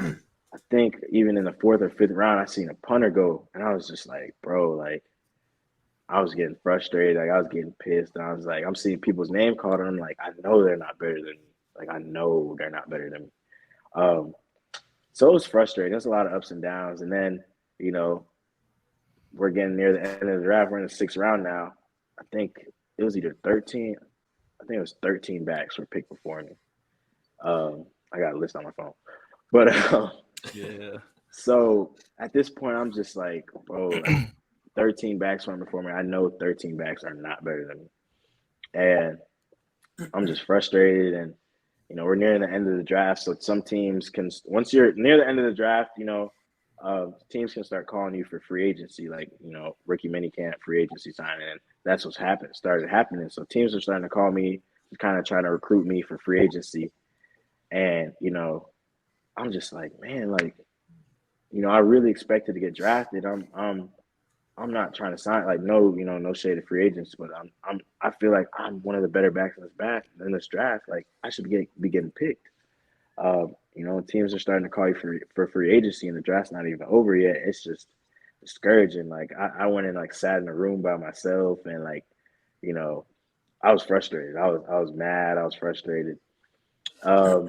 I think even in the 4th or 5th round, I seen a punter go, and I was just like, bro, like I was getting frustrated, like I was getting pissed. And I was like, I'm seeing people's name called, and I'm like, I know they're not better than me. Like I know they're not better than me. So it was frustrating. There's a lot of ups and downs, and then we're getting near the end of the draft. We're in the 6th round now. I think it was either 13. I think it was 13 backs were picked before me. I got a list on my phone, but Yeah. So at this point, I'm just like, bro, like 13 backs went before me. I know 13 backs are not better than me, and I'm just frustrated. And we're nearing the end of the draft, so some teams can. Once you're near the end of the draft, teams can start calling you for free agency, like rookie minicamp, free agency signing, and that's what's started happening. So teams are starting to call me, kind of trying to recruit me for free agency, and I'm just like, man, like I really expected to get drafted. I'm not trying to sign, like no shade of free agents, but I feel like I'm one of the better backs in this draft. Like I should be getting picked. Teams are starting to call you for free agency, and the draft's not even over yet. It's just discouraging. Like I went and like sat in a room by myself, and like I was frustrated. I was mad. I was frustrated. But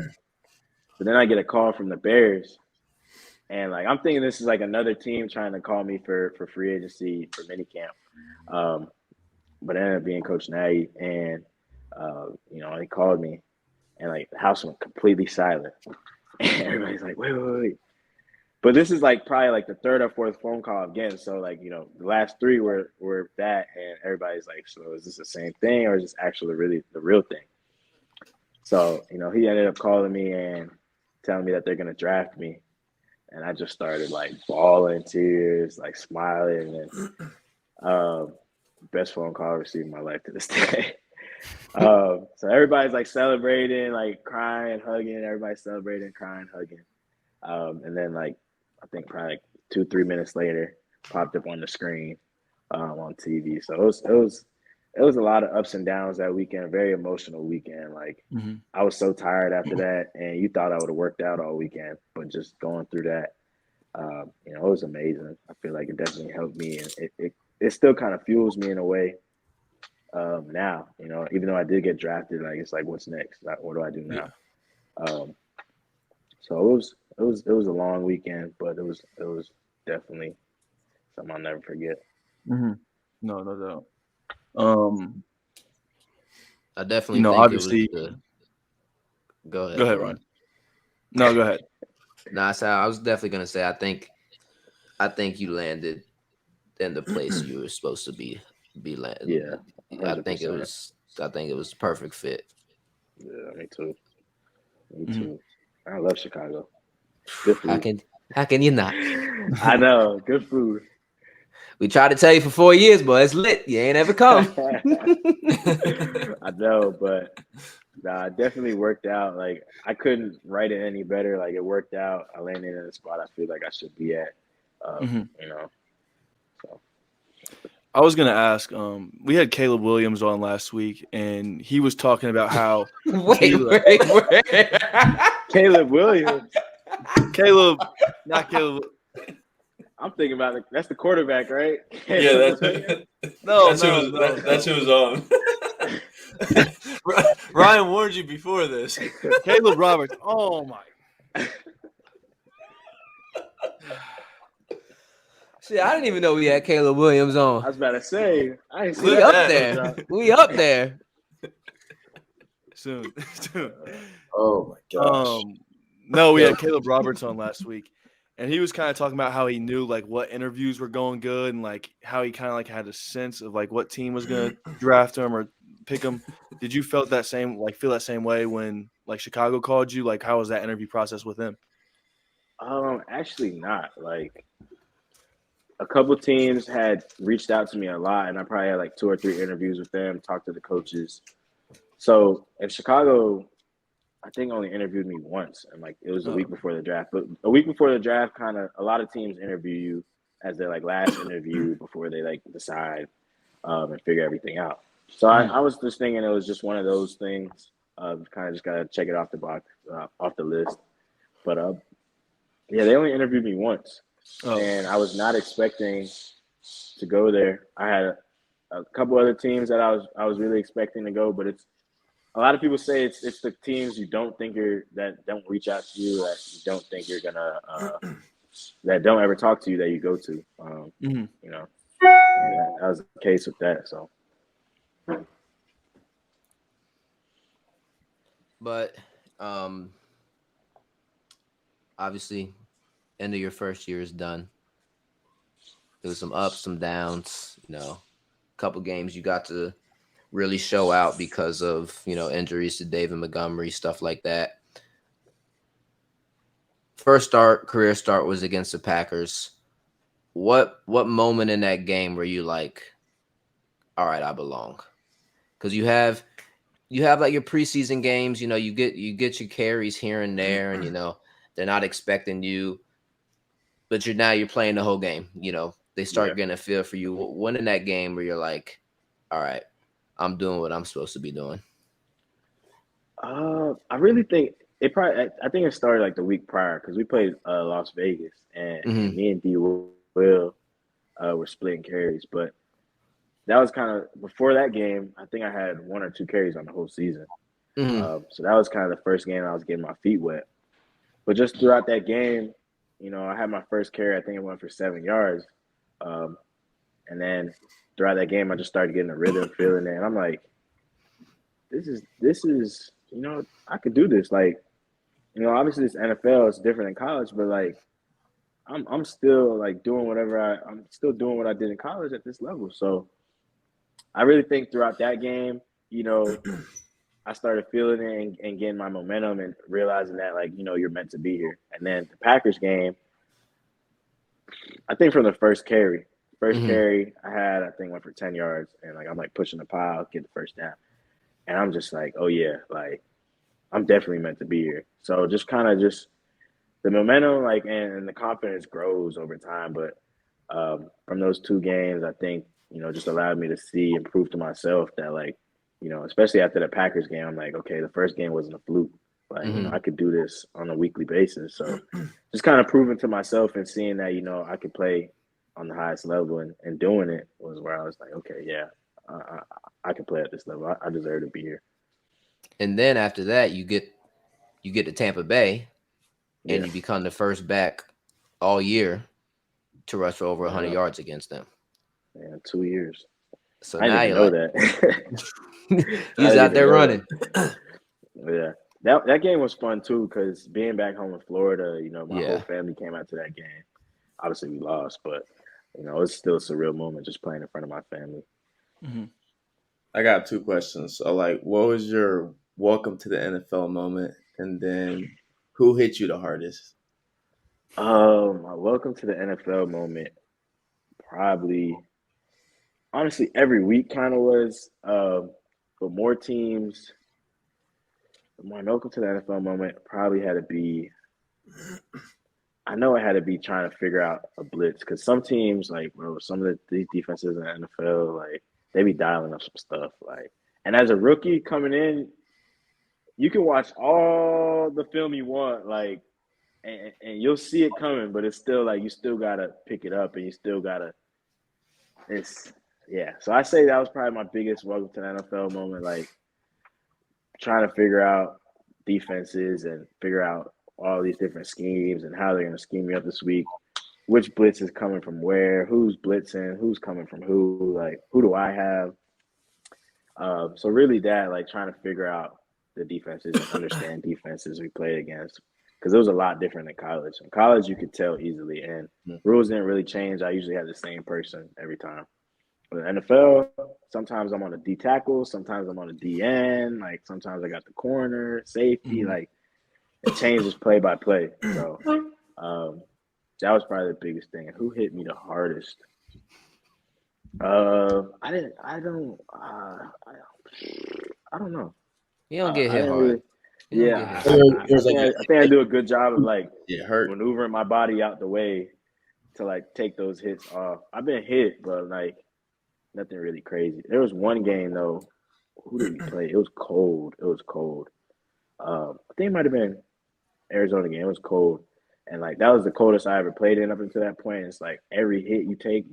then I get a call from the Bears, and like I'm thinking this is like another team trying to call me for free agency for minicamp. But it ended up being Coach Nagy, and he called me, and like the house went completely silent. And everybody's like, wait. But this is like probably like the 3rd or 4th phone call again. So like, the last 3 were that, and everybody's like, so is this the same thing, or is this actually really the real thing? So, he ended up calling me and telling me that they're gonna draft me. And I just started like bawling tears, like smiling, and best phone call I received in my life to this day. So everybody's like celebrating, like crying, hugging. Everybody's celebrating, crying, hugging. And then like I think probably like 2-3 minutes later, popped up on the screen on TV. So it was a lot of ups and downs that weekend. A very emotional weekend. Like I was so tired after that, and you thought I would have worked out all weekend, but just going through that, it was amazing. I feel like it definitely helped me, and it still kind of fuels me in a way. Now, even though I did get drafted, like it's like, what's next? Like, what do I do now? So it was a long weekend, but it was definitely something I'll never forget. Mm-hmm. No doubt. I definitely think obviously, it was Go ahead. Go ahead, Ron. No, go ahead. No, I was definitely gonna say I think you landed in the place you were supposed to be landed. Yeah, 100%. I think it was I think it was a perfect fit. Yeah, me too. Me too. I love Chicago. Good food. How can you not? I know. Good food. We tried to tell you for 4 years, but it's lit. You ain't ever come. I know, but nah, it definitely worked out. Like I couldn't write it any better. Like it worked out. I landed in a spot I feel like I should be at. You know. So. I was gonna ask. We had Caleb Williams on last week, and he was talking about how wait. Caleb Williams. Caleb, not Caleb. I'm thinking about it. That's the quarterback, right? Yeah, that's who was on. Ryan warned you before this. Caleb Roberts. Oh my. Shit, I didn't even know we had Caleb Williams on. I was about to say, I ain't seen We that up there. We up there. Soon. Oh my gosh. No, we had Caleb Roberts on last week, and he was kind of talking about how he knew like what interviews were going good and like how he kind of like had a sense of like what team was going to draft him or pick him. Did you feel that same way when like Chicago called you? Like how was that interview process with him? Actually not. Like a couple teams had reached out to me a lot, and I probably had like 2 or 3 interviews with them, talked to the coaches. So in Chicago, I think only interviewed me once, and like it was a week before the draft. But a week before the draft, kind of a lot of teams interview you as their like last interview before they like decide and figure everything out. So I was just thinking it was just one of those things. Kind of just gotta check it off the box, off the list. But yeah, they only interviewed me once, and I was not expecting to go there. I had a couple other teams that I was really expecting to go, but it's a lot of people say it's the teams you don't think that don't reach out to you, that you don't think you're gonna that don't ever talk to you that you go to. You know, and that was the case with that. So, but obviously, end of your first year is done. There was some ups, some downs. You know, a couple games you got to really show out because of, you know, injuries to David Montgomery, stuff like that. Career start was against the Packers. What moment in that game were you like, all right, I belong? Because you have like your preseason games, you know, you get your carries here and there, and you know they're not expecting you, but you're playing the whole game. You know, they start getting a feel for you. When in that game where you're like, all right, I'm doing what I'm supposed to be doing? I really think I think it started like the week prior because we played Las Vegas, and me and D. Will were splitting carries. But that was kind of before that game. I think I had 1 or 2 carries on the whole season. So that was kind of the first game I was getting my feet wet. But just throughout that game, you know, I had my first carry. I think it went for 7 yards, and then throughout that game, I just started getting a rhythm, feeling it, and I'm like, this is, you know, I could do this. Like, you know, obviously it's NFL, it's different than college, but like, I'm still like doing I'm still doing what I did in college at this level. So I really think throughout that game, you know, I started feeling it and getting my momentum and realizing that, like, you know, you're meant to be here. And then the Packers game, I think from the first carry I had, I think went for 10 yards, and like I'm like pushing the pile, get the first down. And I'm just like, oh yeah, like I'm definitely meant to be here. So just kind of just the momentum, like, and the confidence grows over time. But from those 2 games, I think, you know, just allowed me to see and prove to myself that, like, you know, especially after the Packers game, I'm like, okay, the first game wasn't a fluke. Like, you know, I could do this on a weekly basis. So just kind of proving to myself and seeing that, you know, I could play on the highest level and doing it was where I was like, okay, yeah, I can play at this level. I deserve to be here. And then after that, you get to Tampa Bay, and you become the first back all year to rush for over 100 yards against them. Yeah, 2 years. So I now didn't you're know like, that. he's out there running. Yeah, that game was fun too because being back home in Florida, you know, my whole family came out to that game. Obviously, we lost, but you know, it's still a surreal moment just playing in front of my family. I got 2 questions. So, like, what was your welcome to the NFL moment, and then who hit you the hardest? My welcome to the NFL moment, probably honestly every week kind of was. But more teams, my welcome to the NFL moment probably had to be. I know it had to be trying to figure out a blitz because some teams, like bro, some of these defenses in the NFL, like they be dialing up some stuff. Like, and as a rookie coming in, you can watch all the film you want, like, and you'll see it coming, but it's still like you still gotta pick it up, and you still gotta. It's yeah. So I say that was probably my biggest welcome to the NFL moment, like trying to figure out defenses and figure out all these different schemes and how they're going to scheme me up this week. Which blitz is coming from where? Who's blitzing? Who's coming from who? Like, who do I have? So really, that like trying to figure out the defenses and understand defenses we played against, because it was a lot different in college. In college, you could tell easily, and rules didn't really change. I usually had the same person every time. But in the NFL, sometimes I'm on a D tackle, sometimes I'm on a DN, like sometimes I got the corner, safety, like it changes play by play. So that was probably the biggest thing. And who hit me the hardest? I don't know. You don't get hit hard. Really, yeah, I think I do a good job of like maneuvering my body out the way to like take those hits off. I've been hit, but like nothing really crazy. There was one game though. Who did we play? It was cold. I think it might have been Arizona game. It was cold, and like that was the coldest I ever played in up until that point. It's like every hit you take,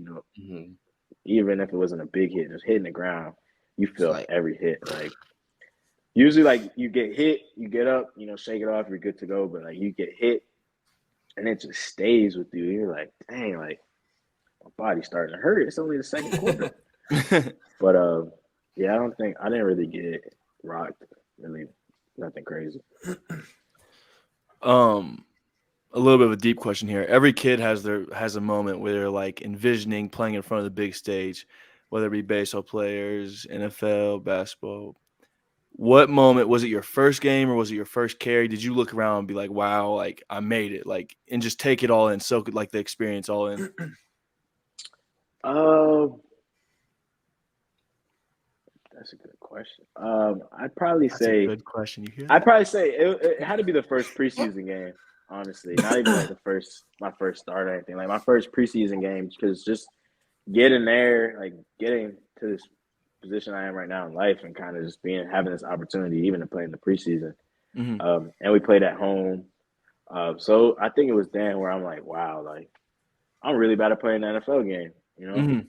even if it wasn't a big hit, just hitting the ground, you feel like every hit. Like usually, like you get hit, you get up, shake it off, you're good to go. But like you get hit, and it just stays with you. You're like, dang, like my body's starting to hurt. It's only the second quarter. But yeah, I didn't really get rocked. Really, nothing crazy. A little bit of a deep question here. Every kid has a moment where they're like envisioning playing in front of the big stage, whether it be baseball players, NFL, basketball. What moment was it? Your first game or was it your first carry? Did you look around and be like, "Wow, like I made it," like, and just take it all in, soak it, like the experience all in? That's a good question. I'd probably say a good question. You hear that? I'd probably say it had to be the first preseason game. Honestly, not even like my first start or anything. Like my first preseason game, because just getting there, like getting to this position I am right now in life, and kind of just having this opportunity even to play in the preseason. And we played at home. So I think it was then where I'm like, wow, like I'm really about to play an NFL game, Yeah.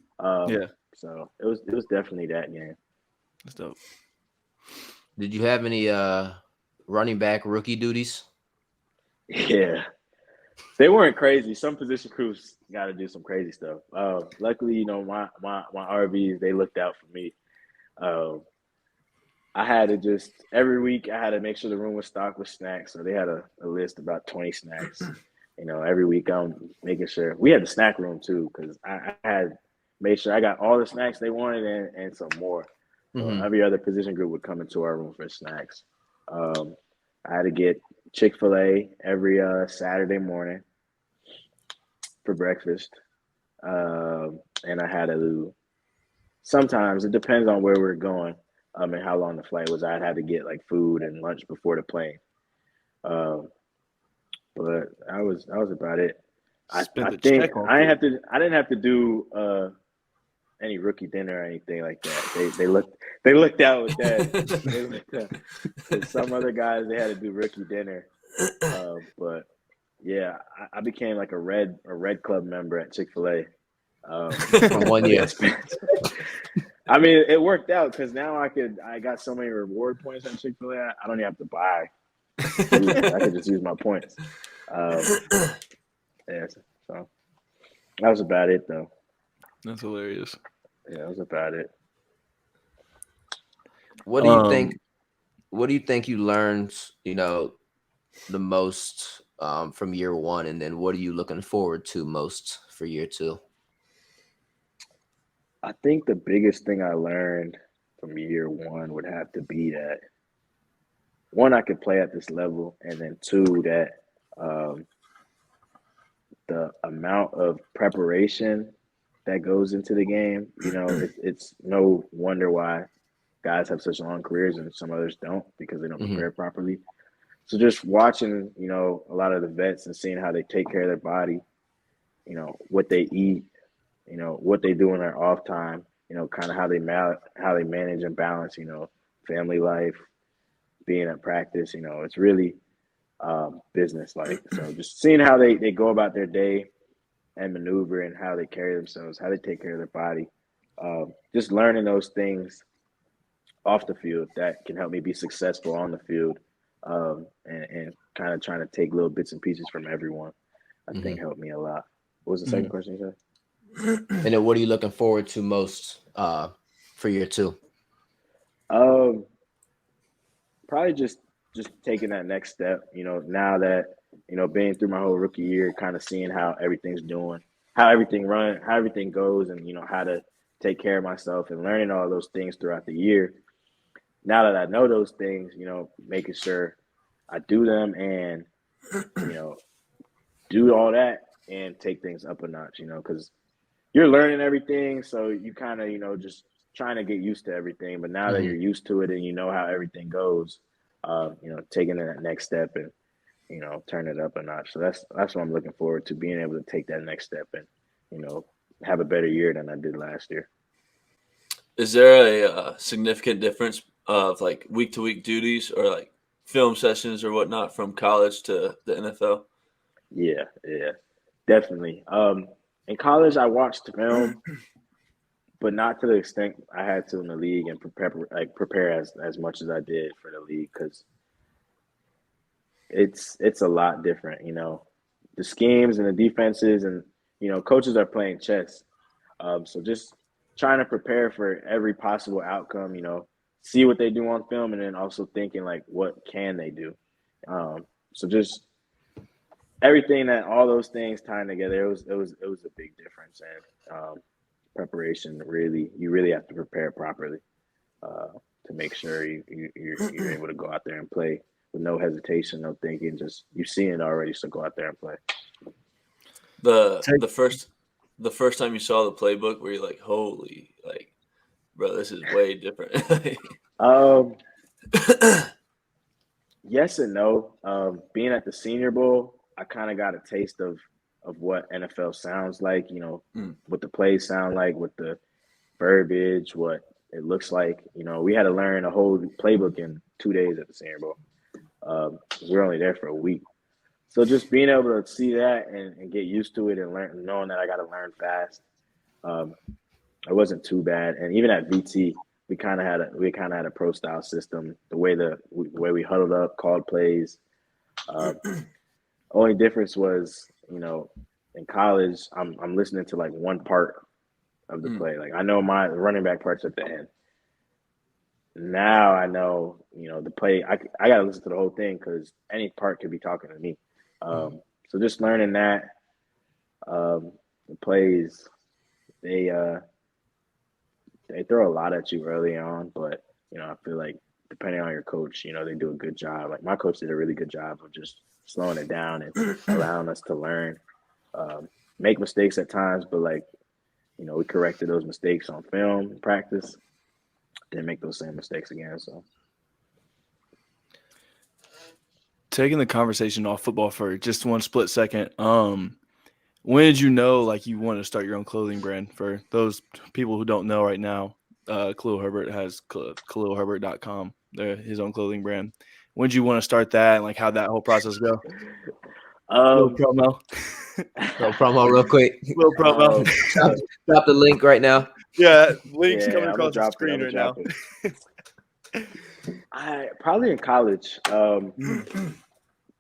So it was definitely that game. That's dope. Did you have any running back rookie duties? Yeah, they weren't crazy. Some position crews got to do some crazy stuff. Luckily, my RBs, they looked out for me. I had to just every week I had to make sure the room was stocked with snacks. So they had a list about 20 snacks. Every week I'm making sure we had the snack room too, because I had made sure I got all the snacks they wanted and some more. So every other position group would come into our room for snacks. I had to get Chick-fil-A every Saturday morning for breakfast. And I had to sometimes, it depends on where we're going and how long the flight was. I'd have to get like food and lunch before the plane. But that was about it. I think I didn't have to do any rookie dinner or anything like that. They looked out with that. Some other guys, they had to do rookie dinner. But yeah, I became like a red club member at Chick-fil-A. From 1 year. I mean, it worked out because now I got so many reward points at Chick-fil-A. I don't even have to buy. I could just use my points. Yeah, so that was about it though. That's hilarious. Yeah, that was about it. What do you think? What do you think you learned, the most from year one, and then what are you looking forward to most for year two? I think the biggest thing I learned from year one would have to be that, one, I could play at this level, and then two, that the amount of preparation that goes into the game, it's no wonder why guys have such long careers and some others don't, because they don't prepare properly. So just watching, a lot of the vets and seeing how they take care of their body, what they eat, what they do in their off time, kind of how they manage and balance, family life, being at practice, it's really business like. So just seeing how they go about their day and maneuver and how they carry themselves, how they take care of their body, just learning those things off the field that can help me be successful on the field, and kind of trying to take little bits and pieces from everyone, I think helped me a lot. What was the second question you said? And then what are you looking forward to most for year two? Probably just taking that next step, now that, being through my whole rookie year, kind of seeing how everything's doing, how everything goes, and, how to take care of myself, and learning all those things throughout the year. Now that I know those things, making sure I do them and, do all that and take things up a notch, because you're learning everything. So you kind of, just trying to get used to everything. But now that you're used to it and you know how everything goes, taking that next step and, turn it up a notch. So that's what I'm looking forward to, being able to take that next step and, have a better year than I did last year. Is there a significant difference of like week-to-week duties or like film sessions or whatnot from college to the NFL? Yeah, definitely. In college, I watched film, but not to the extent I had to in the league, and prepare as much as I did for the league, because it's a lot different. The schemes and the defenses, and coaches are playing chess. So just trying to prepare for every possible outcome. See what they do on film, and then also thinking like, what can they do? So just everything, that all those things tying together, it was a big difference. And preparation, you really have to prepare properly to make sure you're able to go out there and play with no hesitation, no thinking. Just you've seen it already, so go out there and play. The first time you saw the playbook, were you like, holy, like, bro, this is way different? Yes and no. Being at the Senior Bowl, I kind of got a taste of what NFL sounds like, what the plays sound like, what the verbiage, what it looks like. We had to learn a whole playbook in 2 days at the Senior Bowl. We were only there for a week. So just being able to see that and get used to it, and knowing that I got to learn fast, it wasn't too bad. And even at VT, we kind of had a pro style system. The way we huddled up, called plays. Only difference was, in college, I'm listening to like one part of the play. Like I know my running back part's at the end. Now I know, the play. I got to listen to the whole thing, because any part could be talking to me. So just learning that, the plays, they throw a lot at you early on, but I feel like depending on your coach, they do a good job. Like my coach did a really good job of just slowing it down and allowing us to learn, make mistakes at times, but we corrected those mistakes on film, practice, didn't make those same mistakes again. So taking the conversation off football for just one split second, when did you know like you want to start your own clothing brand? For those people who don't know right now, Khalil Herbert has KhalilHerbert.com, his own clothing brand. When did you want to start that, and like how'd that whole process go? Little promo. Little promo real quick. Little promo. Drop the link right now. Yeah, link's coming across the screen right now. I probably in college.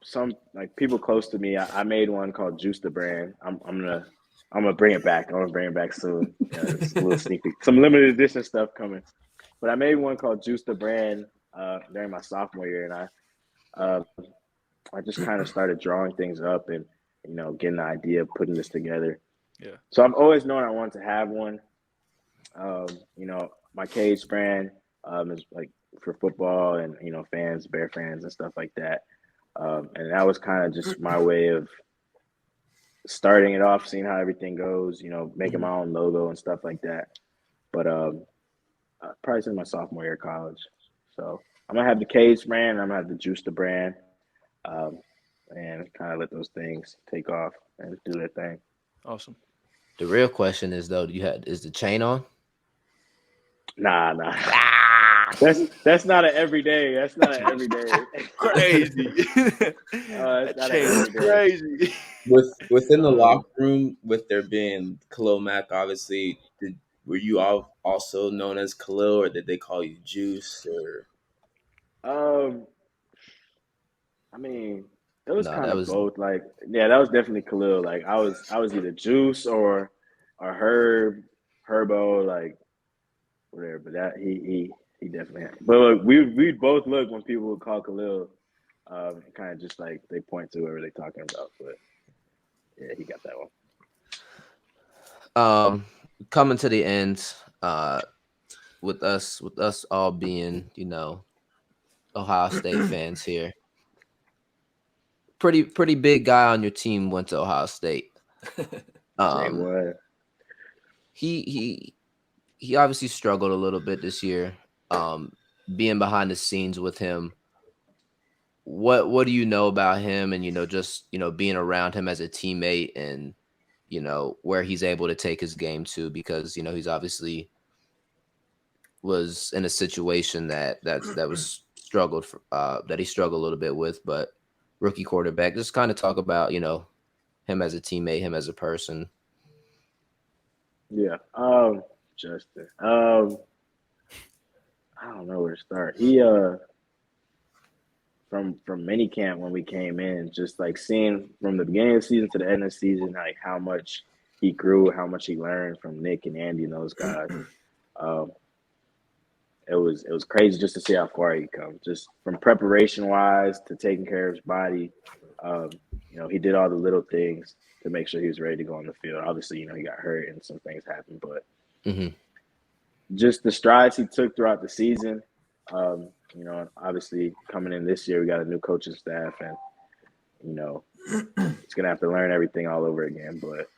Some like people close to me, I made one called Juice the Brand. I'm gonna bring it back. I'm gonna bring it back soon. It's a little sneaky, some limited edition stuff coming. But I made one called Juice the Brand during my sophomore year, and I just kind of started drawing things up and getting the idea of putting this together. Yeah. So I've always known I wanted to have one. My Cage brand, is like for football and fans, Bear fans and stuff like that. And that was kind of just my way of starting it off, seeing how everything goes. Making my own logo and stuff like that. But probably since my sophomore year of college. So I'm gonna have the Cage brand. I'm gonna have the Juice the brand, and kind of let those things take off and do their thing. Awesome. The real question is though, is the chain on? Nah. That's not an everyday. That's not an everyday. Crazy. That's not an Chain is everyday. crazy. Within the locker room, with there being Khalil Mack, obviously, were you all also known as Khalil, or did they call you Juice? Or I mean, it was No, kind that of was both. Like, yeah, that was definitely Khalil. Like, I was either Juice or Herbo, like whatever. But that he definitely had. But look, we both look when people would call Khalil, kind of just like they point to whoever they're talking about. But yeah, he got that one. Coming to the end, with us all being, Ohio State fans here. Pretty big guy on your team went to Ohio State. Say what? He obviously struggled a little bit this year. Being behind the scenes with him, what do you know about him, and just being around him as a teammate, and where he's able to take his game to, because he's obviously was in a situation that was struggled for, that he struggled a little bit with, but rookie quarterback. Just kind of talk about him as a teammate, him as a person. Yeah. Justin. I don't know where to start. He from minicamp when we came in, just like seeing from the beginning of the season to the end of the season, like how much he grew, how much he learned from Nick and Andy and those guys. It was crazy just to see how far he come, just from preparation wise to taking care of his body. He did all the little things to make sure he was ready to go on the field. Obviously, he got hurt and some things happened, but just the strides he took throughout the season. Obviously coming in this year, we got a new coaching staff, and he's gonna have to learn everything all over again. But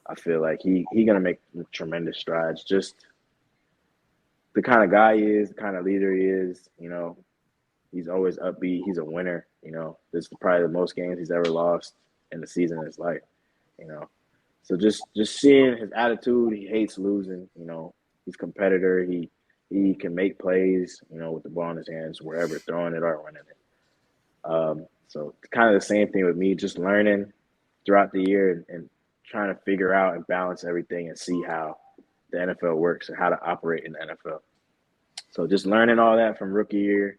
I feel like he gonna make tremendous strides. Just the kind of guy he is, the kind of leader he is. He's always upbeat. He's a winner. This is probably the most games he's ever lost in the season of his life. So just seeing his attitude, he hates losing. He's a competitor. He can make plays, with the ball in his hands, wherever, throwing it or running it. So kind of the same thing with me, just learning throughout the year and trying to figure out and balance everything and see how the NFL works and how to operate in the NFL. So just learning all that from rookie year.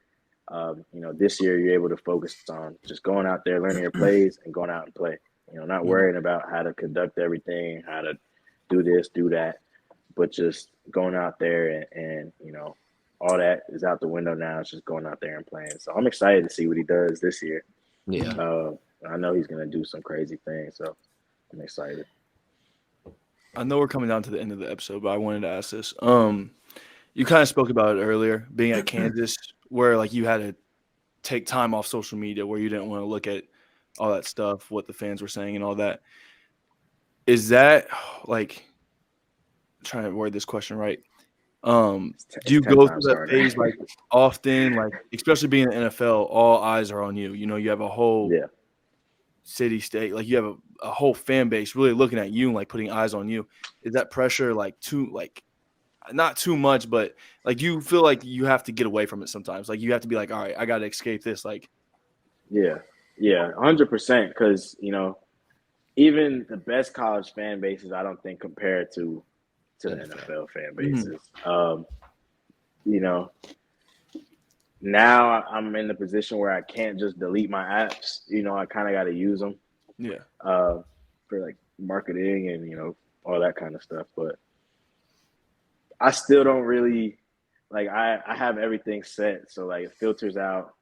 This year you're able to focus on just going out there, learning your plays, and going out and play. Not worrying about how to conduct everything, how to do this, do that, but just going out there and all that is out the window now. It's just going out there and playing. So I'm excited to see what he does this year. Yeah. I know he's going to do some crazy things, so I'm excited. I know we're coming down to the end of the episode, but I wanted to ask this. You kind of spoke about it earlier, being at Kansas, where like you had to take time off social media, where you didn't want to look at all that stuff, what the fans were saying and all that. Is that like, I'm trying to word this question right? Do you go through that phase like often, like especially being in the NFL, all eyes are on you. You have a whole city, state, like you have a whole fan base really looking at you and like putting eyes on you. Is that pressure like not too much, but like you feel like you have to get away from it sometimes? Like you have to be like, all right, I got to escape this. Like, yeah, 100%. Because even the best college fan bases, I don't think compare to the NFL fan bases. Now I'm in the position where I can't just delete my apps. I kind of got to use them. Yeah. For like marketing and all that kind of stuff. But I still don't really like. I have everything set, so like it filters out.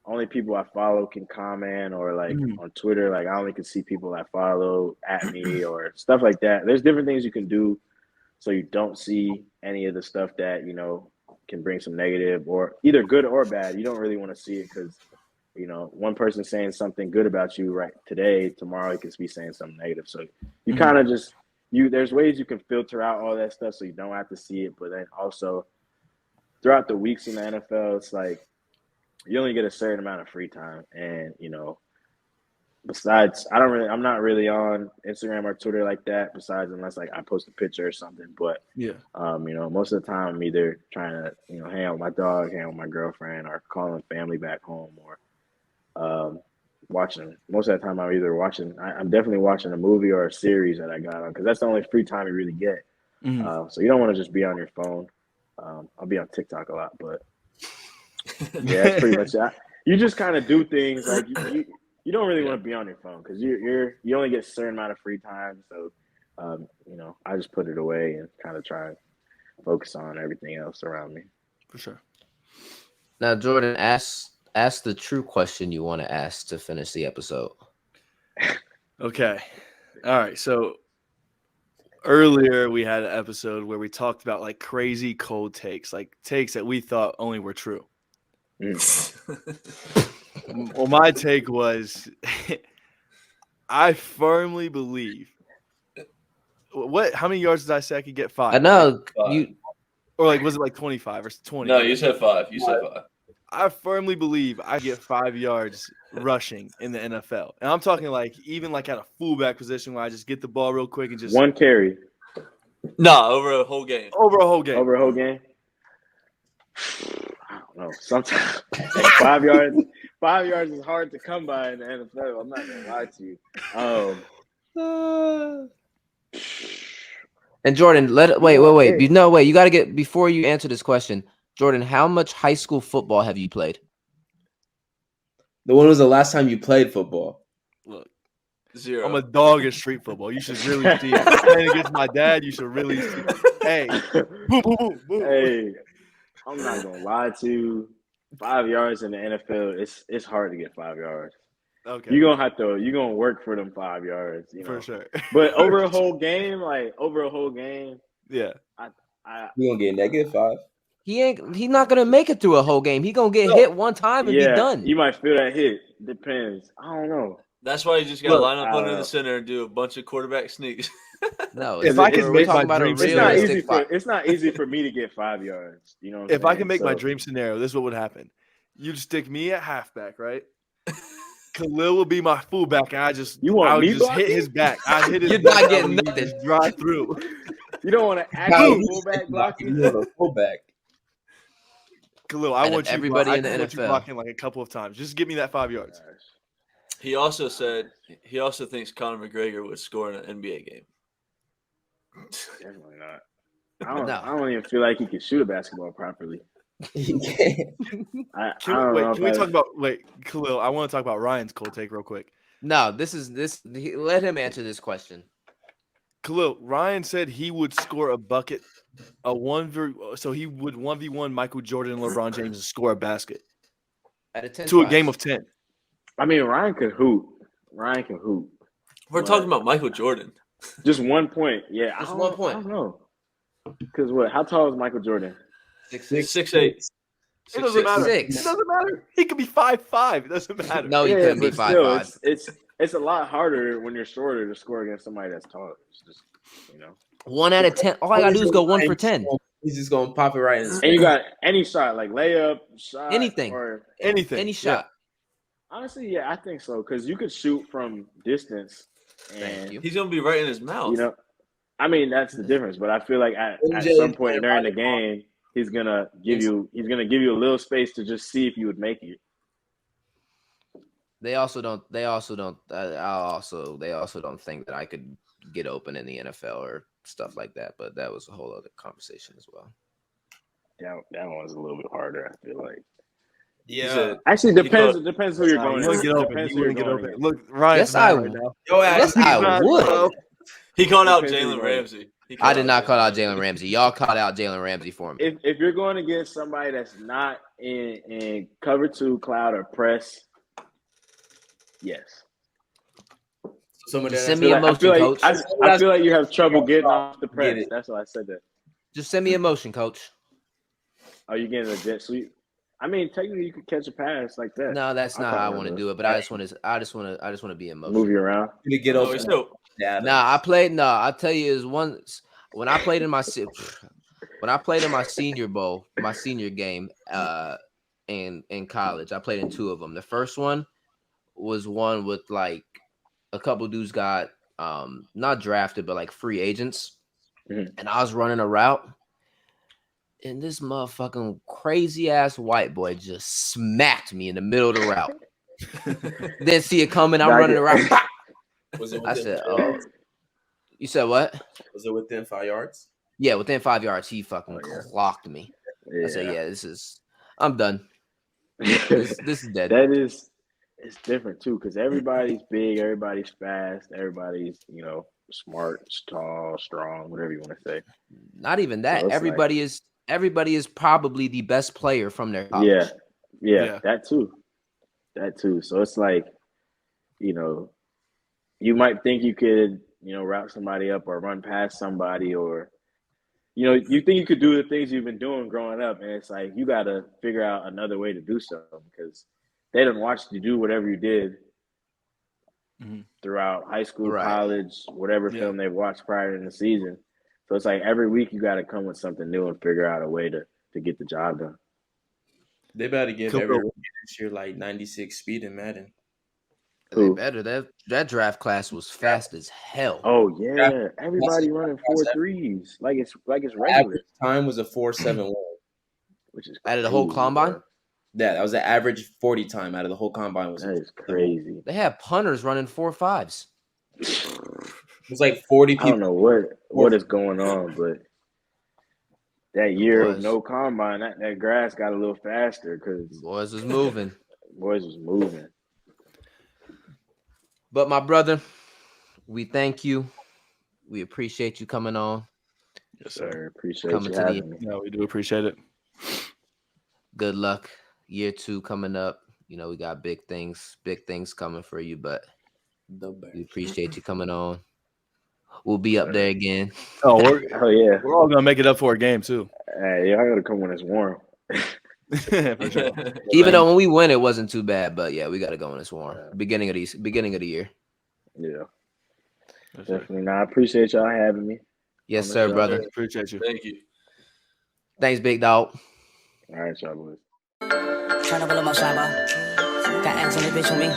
Only people I follow can comment, or like on Twitter, like I only can see people I follow at me or stuff like that. There's different things you can do so you don't see any of the stuff that can bring some negative or either good or bad. You don't really want to see it because, one person saying something good about you right today, tomorrow he could be saying something negative. So you kind of just there's ways you can filter out all that stuff so you don't have to see it. But then also throughout the weeks in the NFL, it's like you only get a certain amount of free time, and besides, I'm not really on Instagram or Twitter like that. Besides, unless like I post a picture or something. But most of the time I'm either trying to hang out with my dog, hang out with my girlfriend, or calling family back home, or watching. Most of the time I'm either watching. I'm definitely watching a movie or a series that I got on because that's the only free time you really get. So you don't want to just be on your phone. I'll be on TikTok a lot, but yeah, that's pretty much it. You just kind of do things like you don't really want to be on your phone because you only get a certain amount of free time. So, I just put it away and kind of try and focus on everything else around me. For sure. Now, Jordan, ask the true question you want to ask to finish the episode. Okay. All right. So earlier we had an episode where we talked about like crazy cold takes, like takes that we thought only were true. Well, my take was I firmly believe how many yards did I say I could get? 5? I know you, or like was it like 25 or 20? No, you said 5. You said 5. I firmly believe I get 5 yards rushing in the NFL, and I'm talking like even like at a fullback position where I just get the ball real quick and just one carry. No, over a whole game. Over a whole game. I don't know. Sometimes 5 yards. 5 yards is hard to come by in the NFL. I'm not gonna lie to you. And Jordan, wait. No, you got to get before you answer this question. Jordan, how much high school football have you played? When was the last time you played football? Look, 0. I'm a dog at street football. You should really see it. Playing against my dad, you should really see it. Hey, boom, boom, boom, boom. Hey, I'm not gonna lie to you. 5 yards in the NFL, it's hard to get 5 yards. Okay. You're gonna work for them 5 yards, For sure. But over a whole game, yeah. You gonna get -5? He's not gonna make it through a whole game. He gonna get hit one time and be done. You might feel that hit. Depends. I don't know. That's why you just gotta line up under the center and do a bunch of quarterback sneaks. No, if I can make my dream scenario, it's not easy for me to get 5 yards. You know, if I can make my dream scenario, this is what would happen. You'd stick me at halfback, right? Khalil will be my fullback, and I just hit his back. I hit his You're back. not getting nothing. Just drive through. You don't want to actually fullback blocking. You have a fullback. Khalil, I want you everybody in the NFL blocking like a couple of times. Just give me that 5 yards. He also said he also thinks Conor McGregor would score in an NBA game. Definitely not. I don't even feel like he can shoot a basketball properly. He can't. Can we talk about Khalil? I want to talk about Ryan's cold take real quick. No, let him answer this question. Khalil, Ryan said he would score a bucket, so he would 1v1 Michael Jordan and LeBron James to score a basket At a 10 to a game of 10. I mean, Ryan can hoop. We're talking about Michael Jordan. Just 1 point. Yeah, just 1 point. I don't know. Because how tall is Michael Jordan? 6'8". It doesn't matter. 6'6". It doesn't matter. He could be 5'5". It doesn't matter. No, he couldn't be 5'5". It's a lot harder when you're shorter to score against somebody that's taller. It's just 1 out of 10. All I gotta do is go 1 for 10. He's just gonna pop it right in his face. And you got any shot, like layup, shot, anything, or any shot. Honestly, yeah, I think so because you could shoot from distance, and he's gonna be right in his mouth. I mean that's the difference. But I feel like at some point during the game, he's gonna give you a little space to just see if you would make it. They also don't think that I could get open in the NFL or stuff like that. But that was a whole other conversation as well. That one was a little bit harder. I feel like. Yeah, actually, it depends who you're going. You get open. Look, Ryan. Yes, I would. Yes, I would. He called out Jalen Ramsey. I did not call out Jalen Ramsey. Y'all called out Jalen Ramsey for me. If you're going against somebody that's not in cover 2, cloud, or press, yes. Send me a motion, coach. I feel like you have trouble getting off the press. That's why I said that. Just send me a motion, coach. Oh, you getting a jet sweep? I mean, technically, you could catch a pass like that. No, that's not how I want to do it. But I just want to be in motion. Move you around. You get Oh, open. so Nah, I'll tell you is once when I played in my senior bowl, my senior game, in college, I played in 2 of them. The first one was one with like a couple dudes got not drafted but like free agents, and I was running a route, and this motherfucking crazy ass white boy just smacked me in the middle of the route. Didn't see it coming. I'm running around. Was it I within said, 5 yards? You said what? Was it within 5 yards? Yeah, within 5 yards, he fucking clocked me. Yeah. I said, I'm done. This is dead. It's different too, because everybody's big, everybody's fast, everybody's, smart, tall, strong, whatever you want to say. Not even that. So everybody is probably the best player from their college. Yeah, that too. So it's like, you might think you could, route somebody up or run past somebody, or you think you could do the things you've been doing growing up, and it's like you got to figure out another way to do something, because they didn't watch you do whatever you did throughout high school, college, whatever film they've watched prior in the season. So it's like every week you got to come with something new and figure out a way to get the job done. They better give every rookie this year like 96 speed in Madden. They better. That draft class was fast as hell. Oh yeah, everybody running 4.3s like it's regular. Average time was a 4.71, which is out of the whole combine. Bro. Yeah, that was the average 40 time out of the whole combine. That is crazy. They had punters running 4.5s. It was like 40 people. I don't know what is going on, but that year of no combine, that grass got a little faster because boys was moving. But my brother, we thank you. We appreciate you coming on. Yes, sir. Appreciate you having me. Yeah, we do appreciate it. Good luck. Year 2 coming up. We got big things coming for you, but we appreciate you coming on. We'll be up there again. We're all gonna make it up for a game too. Hey, I gotta come when it's warm. For sure. Even though when we win, it wasn't too bad, but yeah, we got to go when it's warm. Beginning of the year. Yeah, definitely. I appreciate y'all having me. Yes, sir, brother. Appreciate you. Thank you. Thanks, big dog. All right, y'all boys. Trying to roll up my shine, bro. Got X on the bitch with me.